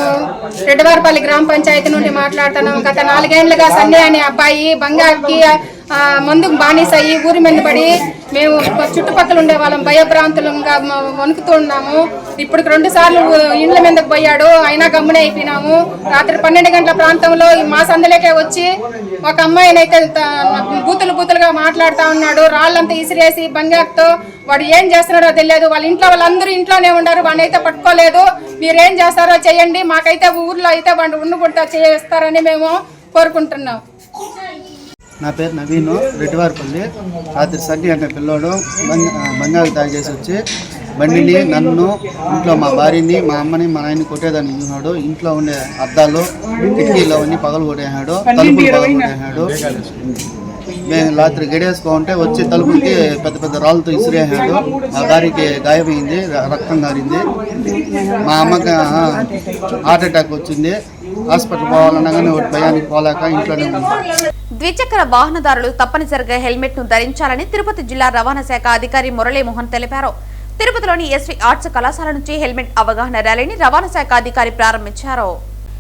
రెడ్డివారిపల్లి గ్రామ పంచాయతీ నుండి మాట్లాడుతున్నాం. గత 4 ఏళ్లుగా సన్నీ అనే అబ్బాయి బంగారుకి మందుకు బానిస అయ్యి ఊరి మీద పడి మేము చుట్టుపక్కల ఉండే వాళ్ళం భయభ్రాంతులంగా వణుకుతున్నాము. ఇప్పుడు 2 సార్లు ఇండ్ల మీదకు పోయాడు, అయినా గమ్మునే అయిపోయినాము. రాత్రి 12 గంటల ప్రాంతంలో మా సందులోకే వచ్చి ఒక అమ్మాయిని అయితే బూతులుగా మాట్లాడుతూ ఉన్నాడు. రాళ్ళంతా ఇసిరేసి బంగారుతో వాడు ఏం చేస్తున్నాడో తెలియదు. వాళ్ళ ఇంట్లో వాళ్ళందరూ ఇంట్లోనే ఉన్నారు. వాడిని అయితే పట్టుకోలేదు. మీరేం చేస్తారో చేయండి, మాకైతే ఊర్లో అయితే వాడు ఉండకుండా చేస్తారని మేము కోరుకుంటున్నాం. నా పేరు నవీను, రెడ్డివారిపల్లి. రాత్రి సడ్డి అనే పిల్లోడు బంగారు తాగేసి వచ్చి బండిని, నన్ను, ఇంట్లో మా భార్యని, మా అమ్మని, మా నాయన్ని కొట్టేదాన్ని చూసినాడు. ఇంట్లో ఉండే అద్దాలు, కిటికీలో అన్ని పగలు కొట్టేసాడు, తలుపులు పగలు కొట్టేసాడు. మేము రాత్రి గడియేసుకోంటే వచ్చి తలుపులకి పెద్ద పెద్ద రాళ్ళతో ఇసిరేసాడు. మా భార్యకి గాయమైంది, రక్తం కారింది. మా అమ్మకి హార్ట్ అటాక్ వచ్చింది. హాస్పిటల్ పోవాలన్నా కానీ ఒకటి భయానికి పోలేక ఇంట్లోనే ఉంది. ద్విచక్ర వాహనదారులు తప్పనిసరిగా హెల్మెట్ ను ధరించాలని తిరుపతి జిల్లా రవాణా శాఖ అధికారి మురళీమోహన్ తెలిపారు. తిరుపతిలోని ఎస్వి ఆర్ట్స్ కళాశాల నుంచి హెల్మెట్ అవగాహన ర్యాలీని రవాణా శాఖ అధికారి ప్రారంభించారు.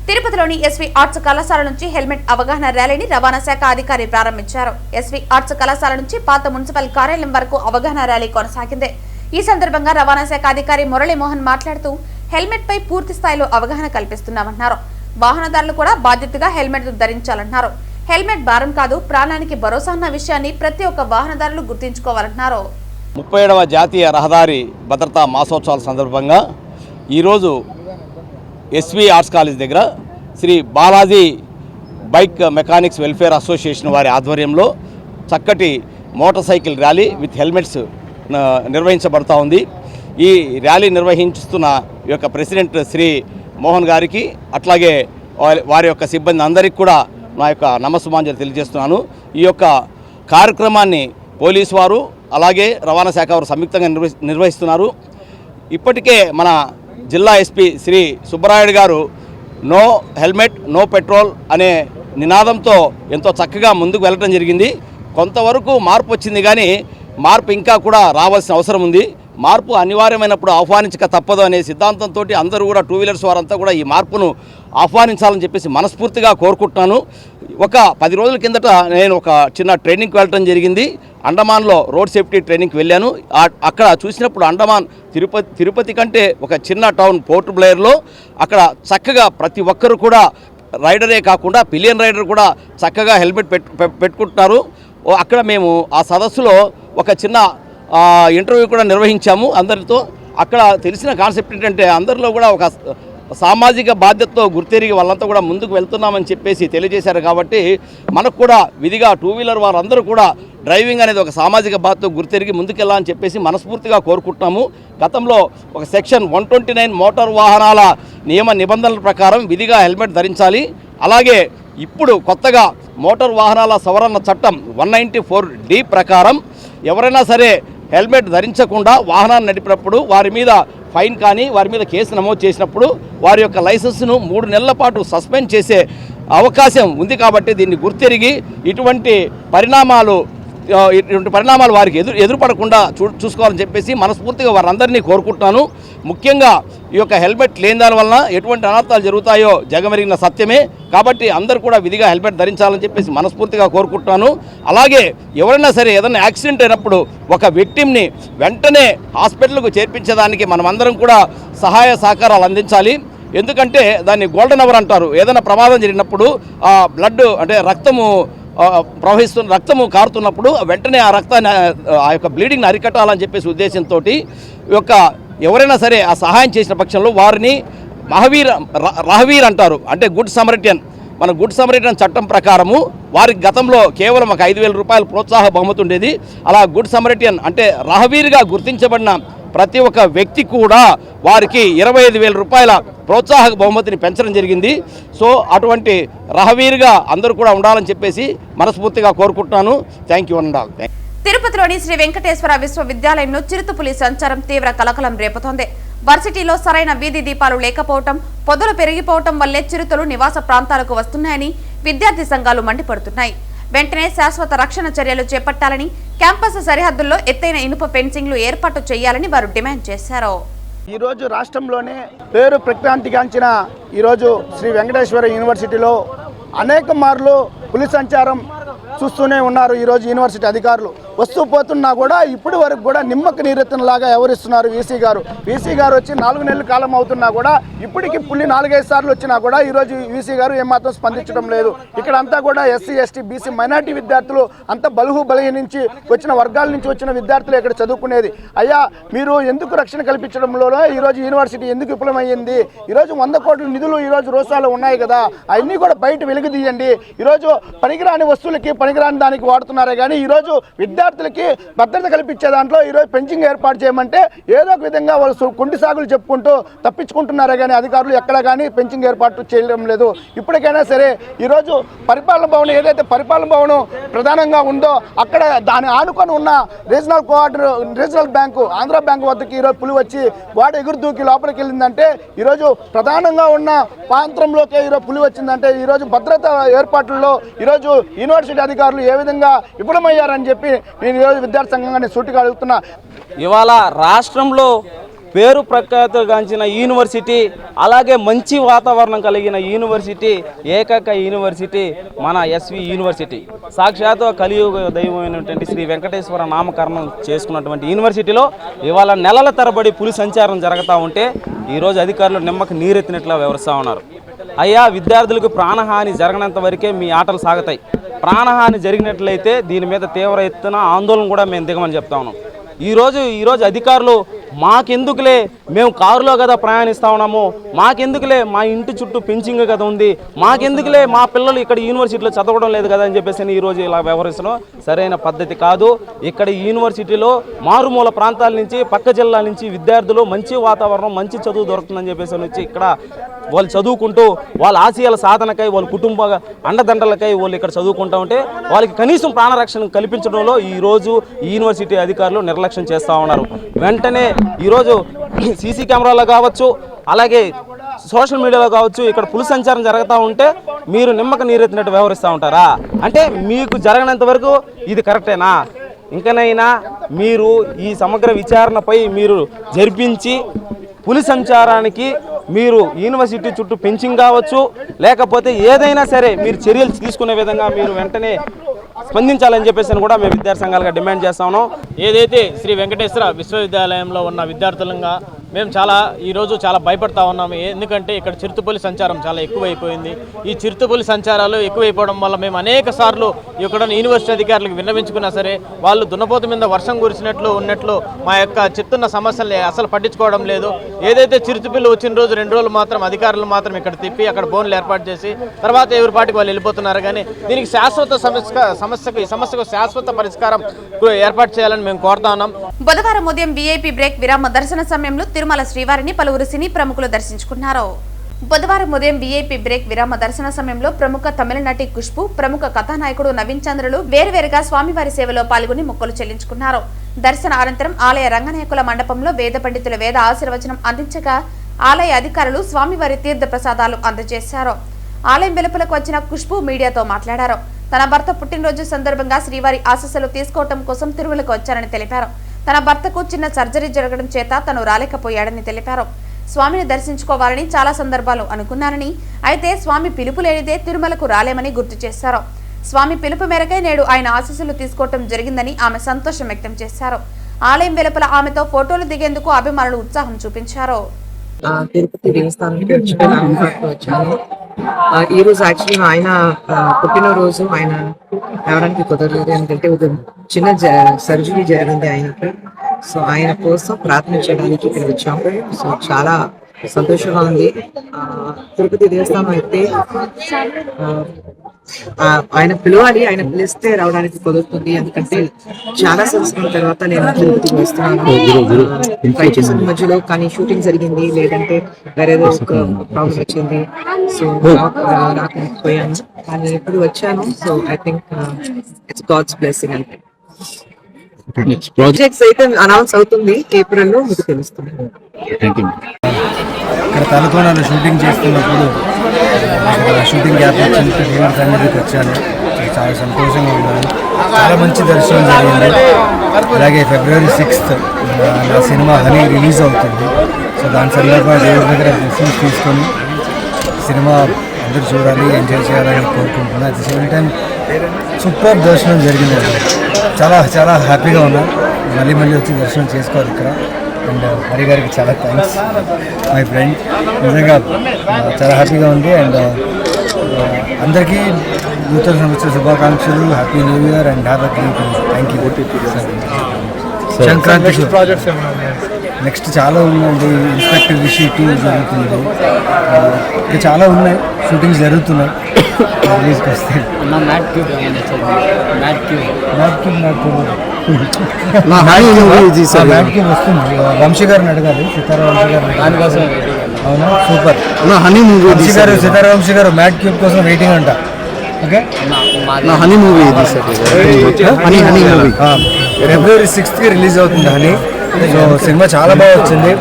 తిరుపతిలోని ఎస్వి ఆర్ట్స్ కళాశాల నుంచి హెల్మెట్ అవగాహన ర్యాలీని రవాణా శాఖ అధికారి ప్రారంభించారు. ఎస్వి ఆర్ట్స్ కళాశాల నుంచి పాత మున్సిపల్ కార్యాలయం వరకు అవగాహన ర్యాలీ కొనసాగింది. ఈ సందర్భంగా రవాణా శాఖ అధికారి మురళీమోహన్ మాట్లాడుతూ హెల్మెట్ పై పూర్తి స్థాయిలో అవగాహన కల్పిస్తున్నామన్నారు. వాహనదారులు కూడా బాధ్యతగా హెల్మెట్ ధరించాలన్నారు. హెల్మెట్ భారం కాదు, ప్రాణానికి భరోసా అన్న విషయాన్ని ప్రతి ఒక్క వాహనదారులు గుర్తుంచుకోవాలన్నారు. 37వ జాతీయ రహదారి భద్రతా మాసోత్సవాల సందర్భంగా ఈరోజు ఎస్వి ఆర్ట్స్ కాలేజ్ దగ్గర Shri Balaji bike mechanics welfare association వారి ఆధ్వర్యంలో చక్కటి motor cycle rally with helmets నిర్వహించబడతా ఉంది. ఈ ర్యాలీ నిర్వహిస్తున్న ఈ యొక్క ప్రెసిడెంట్ శ్రీ మోహన్ గారికి, అట్లాగే వారి యొక్క సిబ్బంది అందరికీ కూడా నా యొక్క నమస్సుమాంజలి తెలియజేస్తున్నాను. ఈ యొక్క కార్యక్రమాన్ని పోలీసు వారు అలాగే రవాణా శాఖ వారు సంయుక్తంగా నిర్వహిస్తున్నారు. ఇప్పటికే మన జిల్లా ఎస్పీ శ్రీ సుబ్బరాయుడు గారు నో హెల్మెట్ నో పెట్రోల్ అనే నినాదంతో ఎంతో చక్కగా ముందుకు వెళ్ళడం జరిగింది. కొంతవరకు మార్పు వచ్చింది, కానీ మార్పు ఇంకా కూడా రావాల్సిన అవసరం ఉంది. మార్పు అనివార్యమైనప్పుడు ఆహ్వానించక తప్పదు అనే సిద్ధాంతంతో అందరూ కూడా టూ వీలర్స్ వారంతా కూడా ఈ మార్పును ఆహ్వానించాలని చెప్పేసి మనస్ఫూర్తిగా కోరుకుంటున్నాను. ఒక 10 రోజుల కిందట నేను ఒక చిన్న ట్రైనింగ్కి వెళ్ళడం జరిగింది. అండమాన్లో రోడ్ సేఫ్టీ ట్రైనింగ్కి వెళ్ళాను. అక్కడ చూసినప్పుడు అండమాన్ తిరుపతి కంటే ఒక చిన్న టౌన్ పోర్ట్ బ్లేయర్లో అక్కడ చక్కగా ప్రతి ఒక్కరు కూడా రైడరే కాకుండా పిలియన్ రైడర్ కూడా చక్కగా హెల్మెట్ పెట్టుకుంటున్నారు. అక్కడ మేము ఆ సదస్సులో ఒక చిన్న ఇంటర్వ్యూ కూడా నిర్వహించాము అందరితో. అక్కడ తెలిసిన కాన్సెప్ట్ ఏంటంటే అందరిలో కూడా ఒక సామాజిక బాధ్యతతో గుర్తెరిగి వాళ్ళంతా కూడా ముందుకు వెళ్తున్నామని చెప్పేసి తెలియజేశారు. కాబట్టి మనకు కూడా విధిగా టూ వీలర్ వారందరూ కూడా డ్రైవింగ్ అనేది ఒక సామాజిక బాధ్యతతో గుర్తెరిగి ముందుకెళ్ళాలని చెప్పేసి మనస్ఫూర్తిగా కోరుకుంటున్నాము. గతంలో ఒక సెక్షన్ 129 మోటార్ వాహనాల నియమ నిబంధనల ప్రకారం విధిగా హెల్మెట్ ధరించాలి. అలాగే ఇప్పుడు కొత్తగా మోటార్ వాహనాల సవరణ చట్టం 194D ప్రకారం ఎవరైనా సరే హెల్మెట్ ధరించకుండా వాహనాన్ని నడిపినప్పుడు వారి మీద ఫైన్ కానీ వారి మీద కేసు నమోదు చేసినప్పుడు వారి యొక్క లైసెన్స్ను 3 నెలల పాటు సస్పెండ్ చేసే అవకాశం ఉంది. కాబట్టి దీన్ని గుర్తెరిగి ఇటువంటి పరిణామాలు వారికి ఎదురుపడకుండా చూసుకోవాలని చెప్పేసి మనస్ఫూర్తిగా వారందరినీ కోరుకుంటున్నాను. ముఖ్యంగా ఈ యొక్క హెల్మెట్ లేని దాని వలన ఎటువంటి అనర్థాలు జరుగుతాయో జగమెరిగిన సత్యమే. కాబట్టి అందరూ కూడా విధిగా హెల్మెట్ ధరించాలని చెప్పేసి మనస్ఫూర్తిగా కోరుకుంటున్నాను. అలాగే ఎవరైనా సరే ఏదైనా యాక్సిడెంట్ అయినప్పుడు ఒక విక్టిమ్ని వెంటనే హాస్పిటల్కు చేర్పించేదానికి మనమందరం కూడా సహాయ సహకారాలు అందించాలి. ఎందుకంటే దాన్ని గోల్డెన్ అవర్ అంటారు. ఏదైనా ప్రమాదం జరిగినప్పుడు బ్లడ్ అంటే రక్తము కారుతున్నప్పుడు వెంటనే ఆ రక్తాన్ని ఆ యొక్క బ్లీడింగ్ని అరికట్టాలని చెప్పేసి ఉద్దేశంతో ఎవరైనా సరే ఆ సహాయం చేసిన పక్షంలో వారిని రహవీర్ అంటారు. అంటే గుడ్ సమరిటియన్. మన గుడ్ సమరిటియన్ చట్టం ప్రకారము వారికి గతంలో కేవలం ఒక 5,000 రూపాయల ప్రోత్సాహ బహుమతి ఉండేది. అలా గుడ్ సమరిటియన్ అంటే రహవీర్గా గుర్తించబడిన ప్రతి ఒక్క వ్యక్తి కూడా వారికి 25,000 రూపాయల ప్రోత్సాహక బహుమతిని పెంచడం జరిగింది. సో అటువంటి రహవీర్గా అందరూ కూడా ఉండాలని చెప్పేసి మనస్ఫూర్తిగా కోరుకుంటున్నాను. Thank you Andal. తిరుపతిలోని శ్రీ వెంకటేశ్వర విశ్వవిద్యాలయంలో చిరుతపులి సంచారం తీవ్ర కలకలం రేపుతోంది. వర్సిటీలో సరైన వీధి దీపాలు లేకపోవడం, పొదలు పెరిగిపోవడం వల్లే చిరుతలు నివాస ప్రాంతాలకు వస్తున్నాయని విద్యార్థి సంఘాలు మండిపడుతున్నాయి. వెంటనే శాశ్వత రక్షణ చర్యలు చేపట్టాలని, క్యాంపస్ సరిహద్దుల్లో ఎత్తైన ఇనుప ఫెన్సింగ్లు ఏర్పాటు చేయాలని వారు డిమాండ్ చేశారు. ఈరోజు రాష్ట్రంలోనే పేరు ప్రఖ్యాతిగాంచిన ఈరోజు శ్రీ వెంకటేశ్వర యూనివర్సిటీలో అనేక మార్లు పులి సంచారం చూస్తూనే ఉన్నారు. ఈరోజు యూనివర్సిటీ అధికారులు వస్తూ పోతున్నా కూడా ఇప్పటి వరకు కూడా నిమ్మక నీరెత్తనలాగా ఎవరిస్తున్నారు వీసీ గారు వచ్చి 4 నెలల కాలం అవుతున్నా కూడా ఇప్పటికీ పులి 4-5 సార్లు వచ్చినా కూడా ఈరోజు వీసీ గారు ఏమాత్రం స్పందించడం లేదు. ఇక్కడ అంతా కూడా ఎస్సీ ఎస్టీ బీసీ మైనార్టీ విద్యార్థులు అంతా బలహీన నుంచి వచ్చిన వర్గాల నుంచి వచ్చిన విద్యార్థులు ఇక్కడ చదువుకునేది. అయ్యా మీరు ఎందుకు రక్షణ కల్పించడంలో ఈరోజు యూనివర్సిటీ ఎందుకు విఫలమైంది? ఈరోజు 100 కోట్ల నిధులు ఈరోజు రోసాలో ఉన్నాయి కదా, అవన్నీ కూడా బయట వెలుగుదీయండి. ఈరోజు పనికిరాని వస్తువులకి పనికిరాని దానికి వాడుతున్నారే కానీ ఈరోజు విద్యార్థులకి భద్రత కల్పించే దాంట్లో ఈరోజు పెంచింగ్ ఏర్పాటు చేయమంటే ఏదో ఒక విధంగా వాళ్ళు కుంటి సాగులు చెప్పుకుంటూ తప్పించుకుంటున్నారే కానీ అధికారులు ఎక్కడ కానీ పెంచింగ్ ఏర్పాటు చేయడం లేదు. ఇప్పటికైనా సరే ఈరోజు పరిపాలన భవనం ఏదైతే పరిపాలన భవనం ప్రధానంగా ఉందో అక్కడ దాని ఆనుకొని ఉన్న రీజనల్ బ్యాంకు ఆంధ్ర బ్యాంకు వద్దకు ఈరోజు పులి వచ్చి గోడ ఎగురు దూకి లోపలికి వెళ్ళిందంటే ఈరోజు ప్రధానంగా ఉన్న ప్రాంతంలోకి ఈరోజు పులి వచ్చిందంటే ఈరోజు భద్రతా ఏర్పాట్లలో ఈరోజు యూనివర్సిటీ అధికారులు ఏ విధంగా విఫలమయ్యారని చెప్పి నేను ఈరోజు విద్యార్థి సంఘంగా సూటిగా అడుగుతున్నా. ఇవాళ రాష్ట్రంలో పేరు ప్రఖ్యాతుగాంచిన యూనివర్సిటీ, అలాగే మంచి వాతావరణం కలిగిన యూనివర్సిటీ, ఏకైక యూనివర్సిటీ మన ఎస్వి యూనివర్సిటీ. సాక్షాత్ కలియుగ దైవమైనటువంటి శ్రీ వెంకటేశ్వర నామకరణం చేసుకున్నటువంటి యూనివర్సిటీలో ఇవాళ నెలల తరబడి పులి సంచారం జరుగుతూ ఉంటే ఈరోజు అధికారులు నిమ్మకి నీరెత్తినట్లా వ్యవహరిస్తూ ఉన్నారు. అయ్యా, విద్యార్థులకు ప్రాణహాని జరగనంత వరకే మీ ఆటలు సాగుతాయి. ప్రాణహాని జరిగినట్లయితే దీని మీద తీవ్ర ఎత్తున ఆందోళన కూడా మేము దిగమని చెప్తా ఉన్నాం. ఈరోజు అధికారులు మాకెందుకులే, మేము కారులో కదా ప్రయాణిస్తూ ఉన్నాము, మాకెందుకులే మా ఇంటి చుట్టూ పెంచింగ్ కదా ఉంది, మాకెందుకులే మా పిల్లలు ఇక్కడ యూనివర్సిటీలో చదవడం లేదు కదా అని చెప్పేసి ఈరోజు ఇలా వ్యవహరిస్తున్నాం సరైన పద్ధతి కాదు. ఇక్కడ యూనివర్సిటీలో మారుమూల ప్రాంతాల నుంచి పక్క జిల్లాల నుంచి విద్యార్థులు మంచి వాతావరణం మంచి చదువు దొరుకుతుందని చెప్పేసి వచ్చి ఇక్కడ వాళ్ళు చదువుకుంటూ వాళ్ళ ఆశయాల సాధనకై వాళ్ళ కుటుంబ అండదండలకై వాళ్ళు ఇక్కడ చదువుకుంటూ ఉంటే వాళ్ళకి కనీసం ప్రాణరక్షణ కల్పించడంలో ఈరోజు యూనివర్సిటీ అధికారులు నిర్లక్ష్యం చేస్తూ ఉన్నారు. వెంటనే ఈరోజు సీసీ కెమెరాలో కావచ్చు, అలాగే సోషల్ మీడియాలో కావచ్చు, ఇక్కడ పులి సంచారం జరుగుతూ ఉంటే మీరు నిమ్మక నీరెత్తినట్టు వ్యవహరిస్తూ ఉంటారా? అంటే మీకు జరగనంత వరకు ఇది కరెక్టేనా? ఇంకనైనా మీరు ఈ సమగ్ర విచారణపై మీరు జరిపించి పులి సంచారానికి మీరు యూనివర్సిటీ చుట్టూ పెంచింగ్ కావచ్చు, లేకపోతే ఏదైనా సరే మీరు చర్యలు తీసుకునే విధంగా మీరు వెంటనే స్పందించాలని చెప్పేసి కూడా మేము విద్యార్థి సంఘాలుగా డిమాండ్ చేస్తా ఉన్నాం. ఏదైతే శ్రీ వెంకటేశ్వర విశ్వవిద్యాలయంలో ఉన్న విద్యార్థులంగా మేము ఈరోజు చాలా భయపడతా ఉన్నాము. ఎందుకంటే ఇక్కడ చిరుతపులి సంచారం చాలా ఎక్కువైపోయింది. ఈ చిరుతపులి సంచారాలు ఎక్కువైపోవడం వల్ల మేము అనేక సార్లు ఇక్కడ యూనివర్సిటీ అధికారులకు విన్నవించుకున్నా సరే వాళ్ళు దున్నపోతు మీద వర్షం కురిసినట్లు ఉన్నట్లు మా యొక్క చెప్తున్న సమస్యలు అసలు పట్టించుకోవడం లేదు. ఏదైతే చిరుతపులి వచ్చిన రోజు 2 రోజులు మాత్రం అధికారులు మాత్రం ఇక్కడ తిప్పి అక్కడ బోన్లు ఏర్పాటు చేసి తర్వాత ఎవరి పాటికి వాళ్ళు వెళ్ళిపోతున్నారు. కానీ దీనికి సమస్యకు శాశ్వత పరిష్కారం ఏర్పాటు చేయాలని మేము కోరుతా ఉన్నాం. బుధవారం ఉదయం వీఐపీ బ్రేక్ విరామ దర్శన సమయంలో తిరుమల శ్రీవారిని పలువురు సినీ ప్రముఖులు దర్శించుకున్నారు. బుధవారం ఉదయం వీఐపీ బ్రేక్ విరామ దర్శన సమయంలో ప్రముఖ తమిళ నటి ఖుష్బూ, ప్రముఖ కథానాయకుడు నవీన్ చంద్రులు వేరువేరుగా స్వామివారి సేవలో పాల్గొని మొక్కులు చెల్లించుకున్నారు. దర్శన అనంతరం ఆలయ రంగనాయకుల మండపంలో వేద పండితుల వేద ఆశీర్వచనం అందించగా ఆలయ అధికారులు స్వామివారి తీర్థ ప్రసాదాలు అందజేశారు. ఆలయం వెలుపలకు వచ్చిన ఖుష్బూ మీడియాతో మాట్లాడారు. తన భర్త పుట్టినరోజు సందర్భంగా శ్రీవారి ఆశీస్సులు తీసుకోవడం కోసం తిరుమలకు వచ్చారని తెలిపారు. తన భర్తకు చిన్న సర్జరీ జరగడం చేత తను రాలేకపోయాడని తెలిపారు. స్వామిని దర్శించుకోవాలని చాలా సందర్భాలు అనుకున్నానని, అయితే స్వామి పిలుపు లేనిదే తిరుమలకు రాలేమని గుర్తు చేశారు. స్వామి పిలుపు మేరకే నేడు ఆయన ఆశీస్సులు తీసుకోవడం జరిగిందని ఆమె సంతోషం వ్యక్తం చేశారు. ఆలయం వెలుపల ఆమెతో ఫోటోలు దిగేందుకు అభిమానులు ఉత్సాహం చూపించారు. తిరుపతి దేవస్థానానికి వచ్చాను. ఈ రోజు యాక్చువల్లీ ఆయన పుట్టినరోజు ఆయన రావడానికి కుదరలేదు, ఎందుకంటే చిన్న సర్జరీ జరిగింది ఆయనకి. సో ఆయన కోసం ప్రార్థన చేయడానికి ఇక్కడ వచ్చాము. సో చాలా సంతోషంగా ఉంది. తిరుపతి దేవస్థానం అయితే ఆయన పిలవాలి, ఆయన పిలిస్తే రావడానికి కుదురుతుంది. ఎందుకంటే చాలా సంవత్సరాల తర్వాత నేను తిరుపతికి వస్తున్నాను. ట్రై చేసిన మధ్యలో కానీ షూటింగ్ జరిగింది, లేదంటే వేరేదో ఒక ప్రాబ్లం వచ్చింది. సో రాకపోయాను, కానీ ఇప్పుడు వచ్చాను. So I think it's God's blessing. అంటే ప్రాజెక్ట్స్ అయితే అనౌన్స్ అవుతుంది ఏప్రిల్లో, మీకు తెలుస్తుంది. ఇక్కడ తలకోనలో షూటింగ్ చేస్తున్నప్పుడు షూటింగ్ గ్యాప్ వచ్చింది, సన్నిధికి వచ్చాను. చాలా సంతోషంగా ఉన్నాను. చాలా మంచి దర్శనం జరిగింది. అలాగే February 6th నా సినిమా హనీ రిలీజ్ అవుతుంది. సో దాని సందర్భంగా దేవుడి దగ్గర బ్లెస్సింగ్స్ తీసుకొని సినిమా అందరూ చూడాలి, ఎంజాయ్ చేయాలని కోరుకుంటున్నాను. At the same time super దర్శనం జరిగింది. చాలా చాలా హ్యాపీగా ఉన్నాను. మళ్ళీ వచ్చి దర్శనం చేసుకోవాలి ఇక్కడ. అండ్ హరి గారికి చాలా థ్యాంక్స్, మై ఫ్రెండ్. నిజంగా చాలా హ్యాపీగా ఉంది. అండ్ అందరికీ నూతన సంవత్సర శుభాకాంక్షలు. Happy new year and have a great thank you. Sankranti projects next చాలా ఉన్నాయండి. ఇన్స్పెక్టర్ రిషి 2 జరుగుతుంది. ఇంకా చాలా ఉన్నాయి, షూటింగ్స్ జరుగుతున్నాయి. రిలీజ్కి వస్తాయి. మ్యాట్ క్యూబ్ వస్తుంది. వంశీ గారిని అడగాలి, సితారా వంశీ గారు. అవునా, సూపర్. హనీ మూవీ వంశీ గారు, సితారా వంశీ గారు మ్యాట్ క్యూబ్ కోసం వెయిటింగ్ అంట. Okay, honey movie honey movie February 6th release అవుతుంది హనీ. సో సినిమా చాలా బాగా వచ్చింది.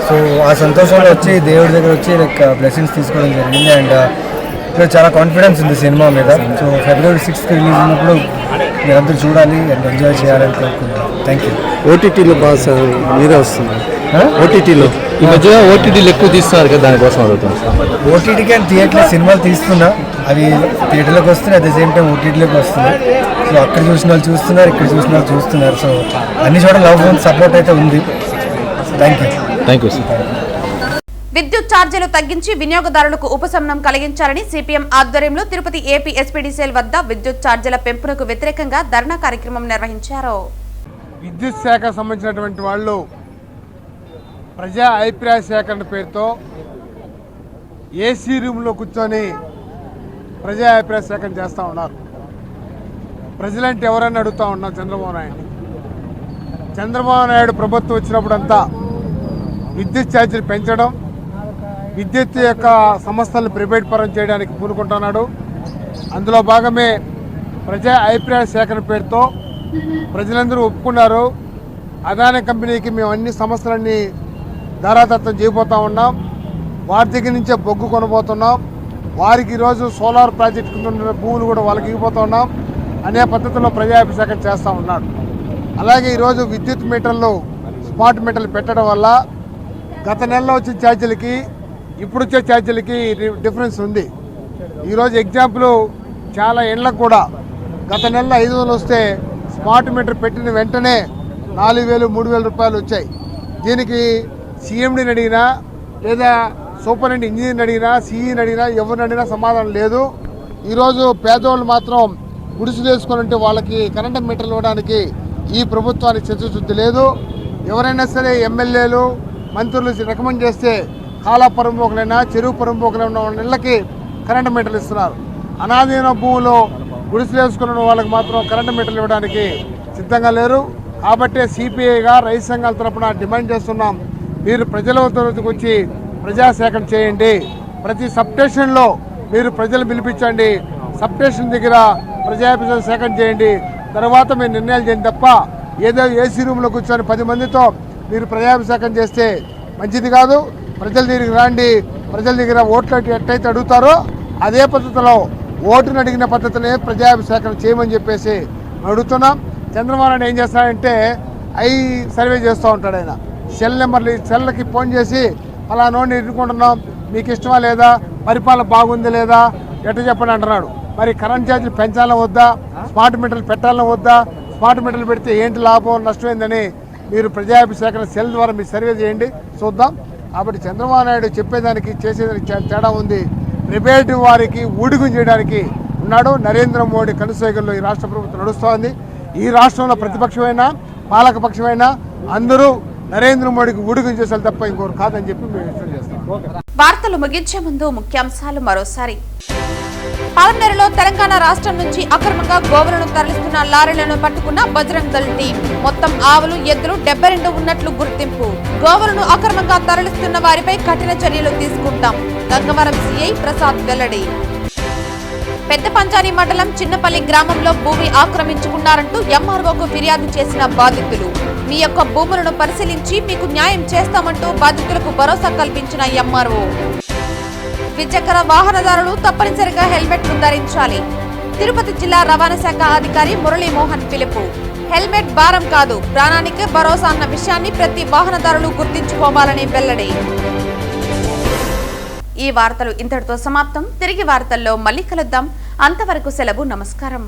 సో ఆ సంతోషంలో వచ్చి దేవుడి దగ్గర వచ్చి లైక్ బ్లెస్సింగ్స్ తీసుకోవడం జరిగింది. అండ్ ఇక్కడ చాలా కాన్ఫిడెన్స్ ఉంది సినిమా మీద. సో February 6th రిలీజ్ ఉన్నప్పుడు మీరందరూ చూడాలి అండ్ ఎంజాయ్ చేయాలని కోరుకుంటున్నాను. Thank you. ఓటీటీలో బాగా మీరే వస్తున్నారు. ఓటీటీలో ఈ మధ్య ఓటీటీలు ఎక్కువ తీస్తున్నారు కదా, దానికోసం అడుగుతాను సార్. ఓటీటీకి అండ్ థియేటర్లో సినిమాలు తీస్తున్నా, అవి థియేటర్లోకి వస్తున్నాయి, అట్ ద సేమ్ టైం ఓటీటీలోకి వస్తున్నాయి. సో అక్కడ చూసిన వాళ్ళు చూస్తున్నారు, ఇక్కడ చూసిన వాళ్ళు చూస్తున్నారు. సో అన్ని చోట్ల లవ్ సపోర్ట్ అయితే ఉంది. Thank you sir. విద్యుత్ ఛార్జీలు తగ్గించి వినియోగదారులకు ఉపశమనం కలిగించాలని సిపిఎం ఆధ్వర్యంలో తిరుపతి ఏపీ ఎస్పీడీసీఎల్ వద్ద విద్యుత్ ఛార్జీల పెంపునకు వ్యతిరేకంగా ధర్నా కార్యక్రమం నిర్వహించారు. విద్యుత్ శాఖ సంబంధించినటువంటి వాళ్ళు ప్రజా అభిప్రాయ సేకరణ పేరుతో ఏసీ రూమ్లో కూర్చొని ప్రజా అభిప్రాయ సేకరణ చేస్తూ ఉన్నారు. ప్రజలంటే ఎవరన్నా అడుగుతూ ఉన్నాం చంద్రబాబు నాయుడు. చంద్రబాబు నాయుడు ప్రభుత్వం వచ్చినప్పుడంతా విద్యుత్ ఛార్జీలు పెంచడం, విద్యుత్ యొక్క సంస్థలను ప్రైవేట్ పరం చేయడానికి పూనుకుంటున్నాడు. అందులో భాగమే ప్రజా అభిప్రాయ సేకరణ పేరుతో ప్రజలందరూ ఒప్పుకున్నారు. అదానీ కంపెనీకి మేము అన్ని సంస్థలన్నీ ధారాదత్తం చేయబోతూ ఉన్నాం. వారి దగ్గర నుంచే బొగ్గు కొనబోతున్నాం. వారికి ఈరోజు సోలార్ ప్రాజెక్టు కింద ఉన్న భూములు కూడా వాళ్ళకి ఇవ్వబోతూ ఉన్నాం అనే పద్ధతిలో ప్రజా అభిప్రాయ సేకరణ చేస్తూ ఉన్నాడు. అలాగే ఈరోజు విద్యుత్ మీటర్లు స్మార్ట్ మీటర్లు పెట్టడం వల్ల గత నెలలో వచ్చే ఛార్జీలకి ఇప్పుడు వచ్చే ఛార్జీలకి డిఫరెన్స్ ఉంది. ఈరోజు ఎగ్జాంపుల్ చాలా ఇళ్లకు కూడా గత నెలలో 500 వస్తే స్మార్ట్ మీటర్ పెట్టిన వెంటనే 4,000, 3,000 రూపాయలు వచ్చాయి. దీనికి సీఎండీని అడిగినా లేదా సూపరింటెండెంట్ ఇంజనీర్ని అడిగినా సిఈని అడిగినా ఎవరిని అడిగినా సమాధానం లేదు. ఈరోజు పేదవాళ్ళు మాత్రం గుడిసెలు వేసుకొని ఉంటే వాళ్ళకి కరెంటు మీటర్లు ఇవ్వడానికి ఈ ప్రభుత్వానికి చిత్తశుద్ధి లేదు. ఎవరైనా సరే ఎమ్మెల్యేలు మంత్రులు రికమెండ్ చేస్తే కాలా పరంపోకలైనా చెరువు పరంపోకలైనా ఉన్న ఇళ్ళకి కరెంటు మీటర్లు ఇస్తున్నారు. అనాధీన భూములు గుడిసెలు వేసుకున్న వాళ్ళకి మాత్రం కరెంటు మీటర్లు ఇవ్వడానికి సిద్ధంగా లేరు. కాబట్టి సిపిఐగా రైతు సంఘాల తరఫున డిమాండ్ చేస్తున్నాం, మీరు ప్రజల వద్దకు వచ్చి ప్రజాసేకరణ చేయండి. ప్రతి సబ్స్టేషన్లో మీరు ప్రజలు పిలిపించండి, సబ్స్టేషన్ దగ్గర ప్రజాభిప్రాయ సేకరణ చేయండి. తర్వాత మీరు నిర్ణయాలు చేయండి తప్ప ఏదో ఏసీ రూమ్లో కూర్చొని 10 మందితో మీరు ప్రజాభిప్రాయ సేకరణ చేస్తే మంచిది కాదు. ప్రజల దగ్గరికి రండి, ప్రజల దగ్గర ఓట్లు ఎట్టయితే అడుగుతారో అదే పద్ధతిలో ఓటును అడిగిన పద్ధతినే ప్రజాభిప్రాయ సేకరణ చేయమని చెప్పేసి అడుగుతున్నాం. చంద్రబాబు నాయుడు ఏం చేస్తాడంటే సర్వే చేస్తూ ఉంటాడు. ఆయన సెల్లకి ఫోన్ చేసి అలా నోడిని ఎన్నుకుంటున్నాం, మీకు ఇష్టమా లేదా, పరిపాలన బాగుంది లేదా, ఎట్లా చెప్పండి అంటున్నాడు. మరి కరెంట్ ఛార్జీలు పెంచాలా వద్దా, స్మార్ట్ మీటర్లు పెట్టాలన్నా వద్దా, స్మార్ట్ మీటర్లు పెడితే ఏంటి లాభం నష్టమైందని మీరు ప్రజాభిప్రాయ సేకరణ సెల్ ద్వారా మీరు సర్వే చేయండి, చూద్దాం. కాబట్టి చంద్రబాబు నాయుడు చెప్పేదానికి చేసేదానికి తేడా ఉంది. ప్రైవేటు వారికి ఊడిగం చేయడానికి ఉన్నాడు. నరేంద్ర మోడీ కనుసైగల్లో ఈ రాష్ట్ర ప్రభుత్వం నడుస్తోంది. ఈ రాష్ట్రంలో ప్రతిపక్షమైనా పాలకపక్షమైనా అందరూ నరేంద్ర మోడీకి ఊడిగం చేశారు తప్ప ఇంకోరు కాదని చెప్పి మేము వ్యక్తం చేస్తాం. వార్తలు ముగించే ముందు ముఖ్యాంశాలు మరోసారి. పాలమనేరులో తెలంగాణ రాష్ట్రం నుంచి అక్రమంగా గోవులను తరలిస్తున్న లారీలను పట్టుకున్న బజరంగ్ దళ్ టీం. మొత్తం ఆవులు, ఎద్దులు 72 ఉన్నట్లు గుర్తింపు. గోవులను అక్రమంగా తరలిస్తున్న వారిపై కఠిన చర్యలు తీసుకుంటాం. గంగవరం సిఐ ప్రసాద్ వెల్లడి. పెద్ద పంచాని మండలం చిన్నపల్లి గ్రామంలో భూమి ఆక్రమించుకున్నారంటూ ఎంఆర్ఓకు ఫిర్యాదు చేసిన బాధితులు. మీ యొక్క భూములను పరిశీలించి మీకు న్యాయం చేస్తామంటూ బాధితులకు భరోసా కల్పించిన ఎంఆర్ఓ. ద్విచక్ర వాహనదారులు తప్పనిసరిగా హెల్మెట్లు ధరించాలి. తిరుపతి జిల్లా రవాణా శాఖ అధికారి మురళీమోహన్ పిలుపు. హెల్మెట్ భారం కాదు, ప్రాణానికి భరోసా అన్న విషయాన్ని ప్రతి వాహనదారులు గుర్తించుకోవాలని వెల్లడి. ఈ వార్తలు ఇంతటితో సమాప్తం. తిరిగి వార్తల్లో మళ్ళీ కలుద్దాం. అంతవరకు సెలవు. నమస్కారం.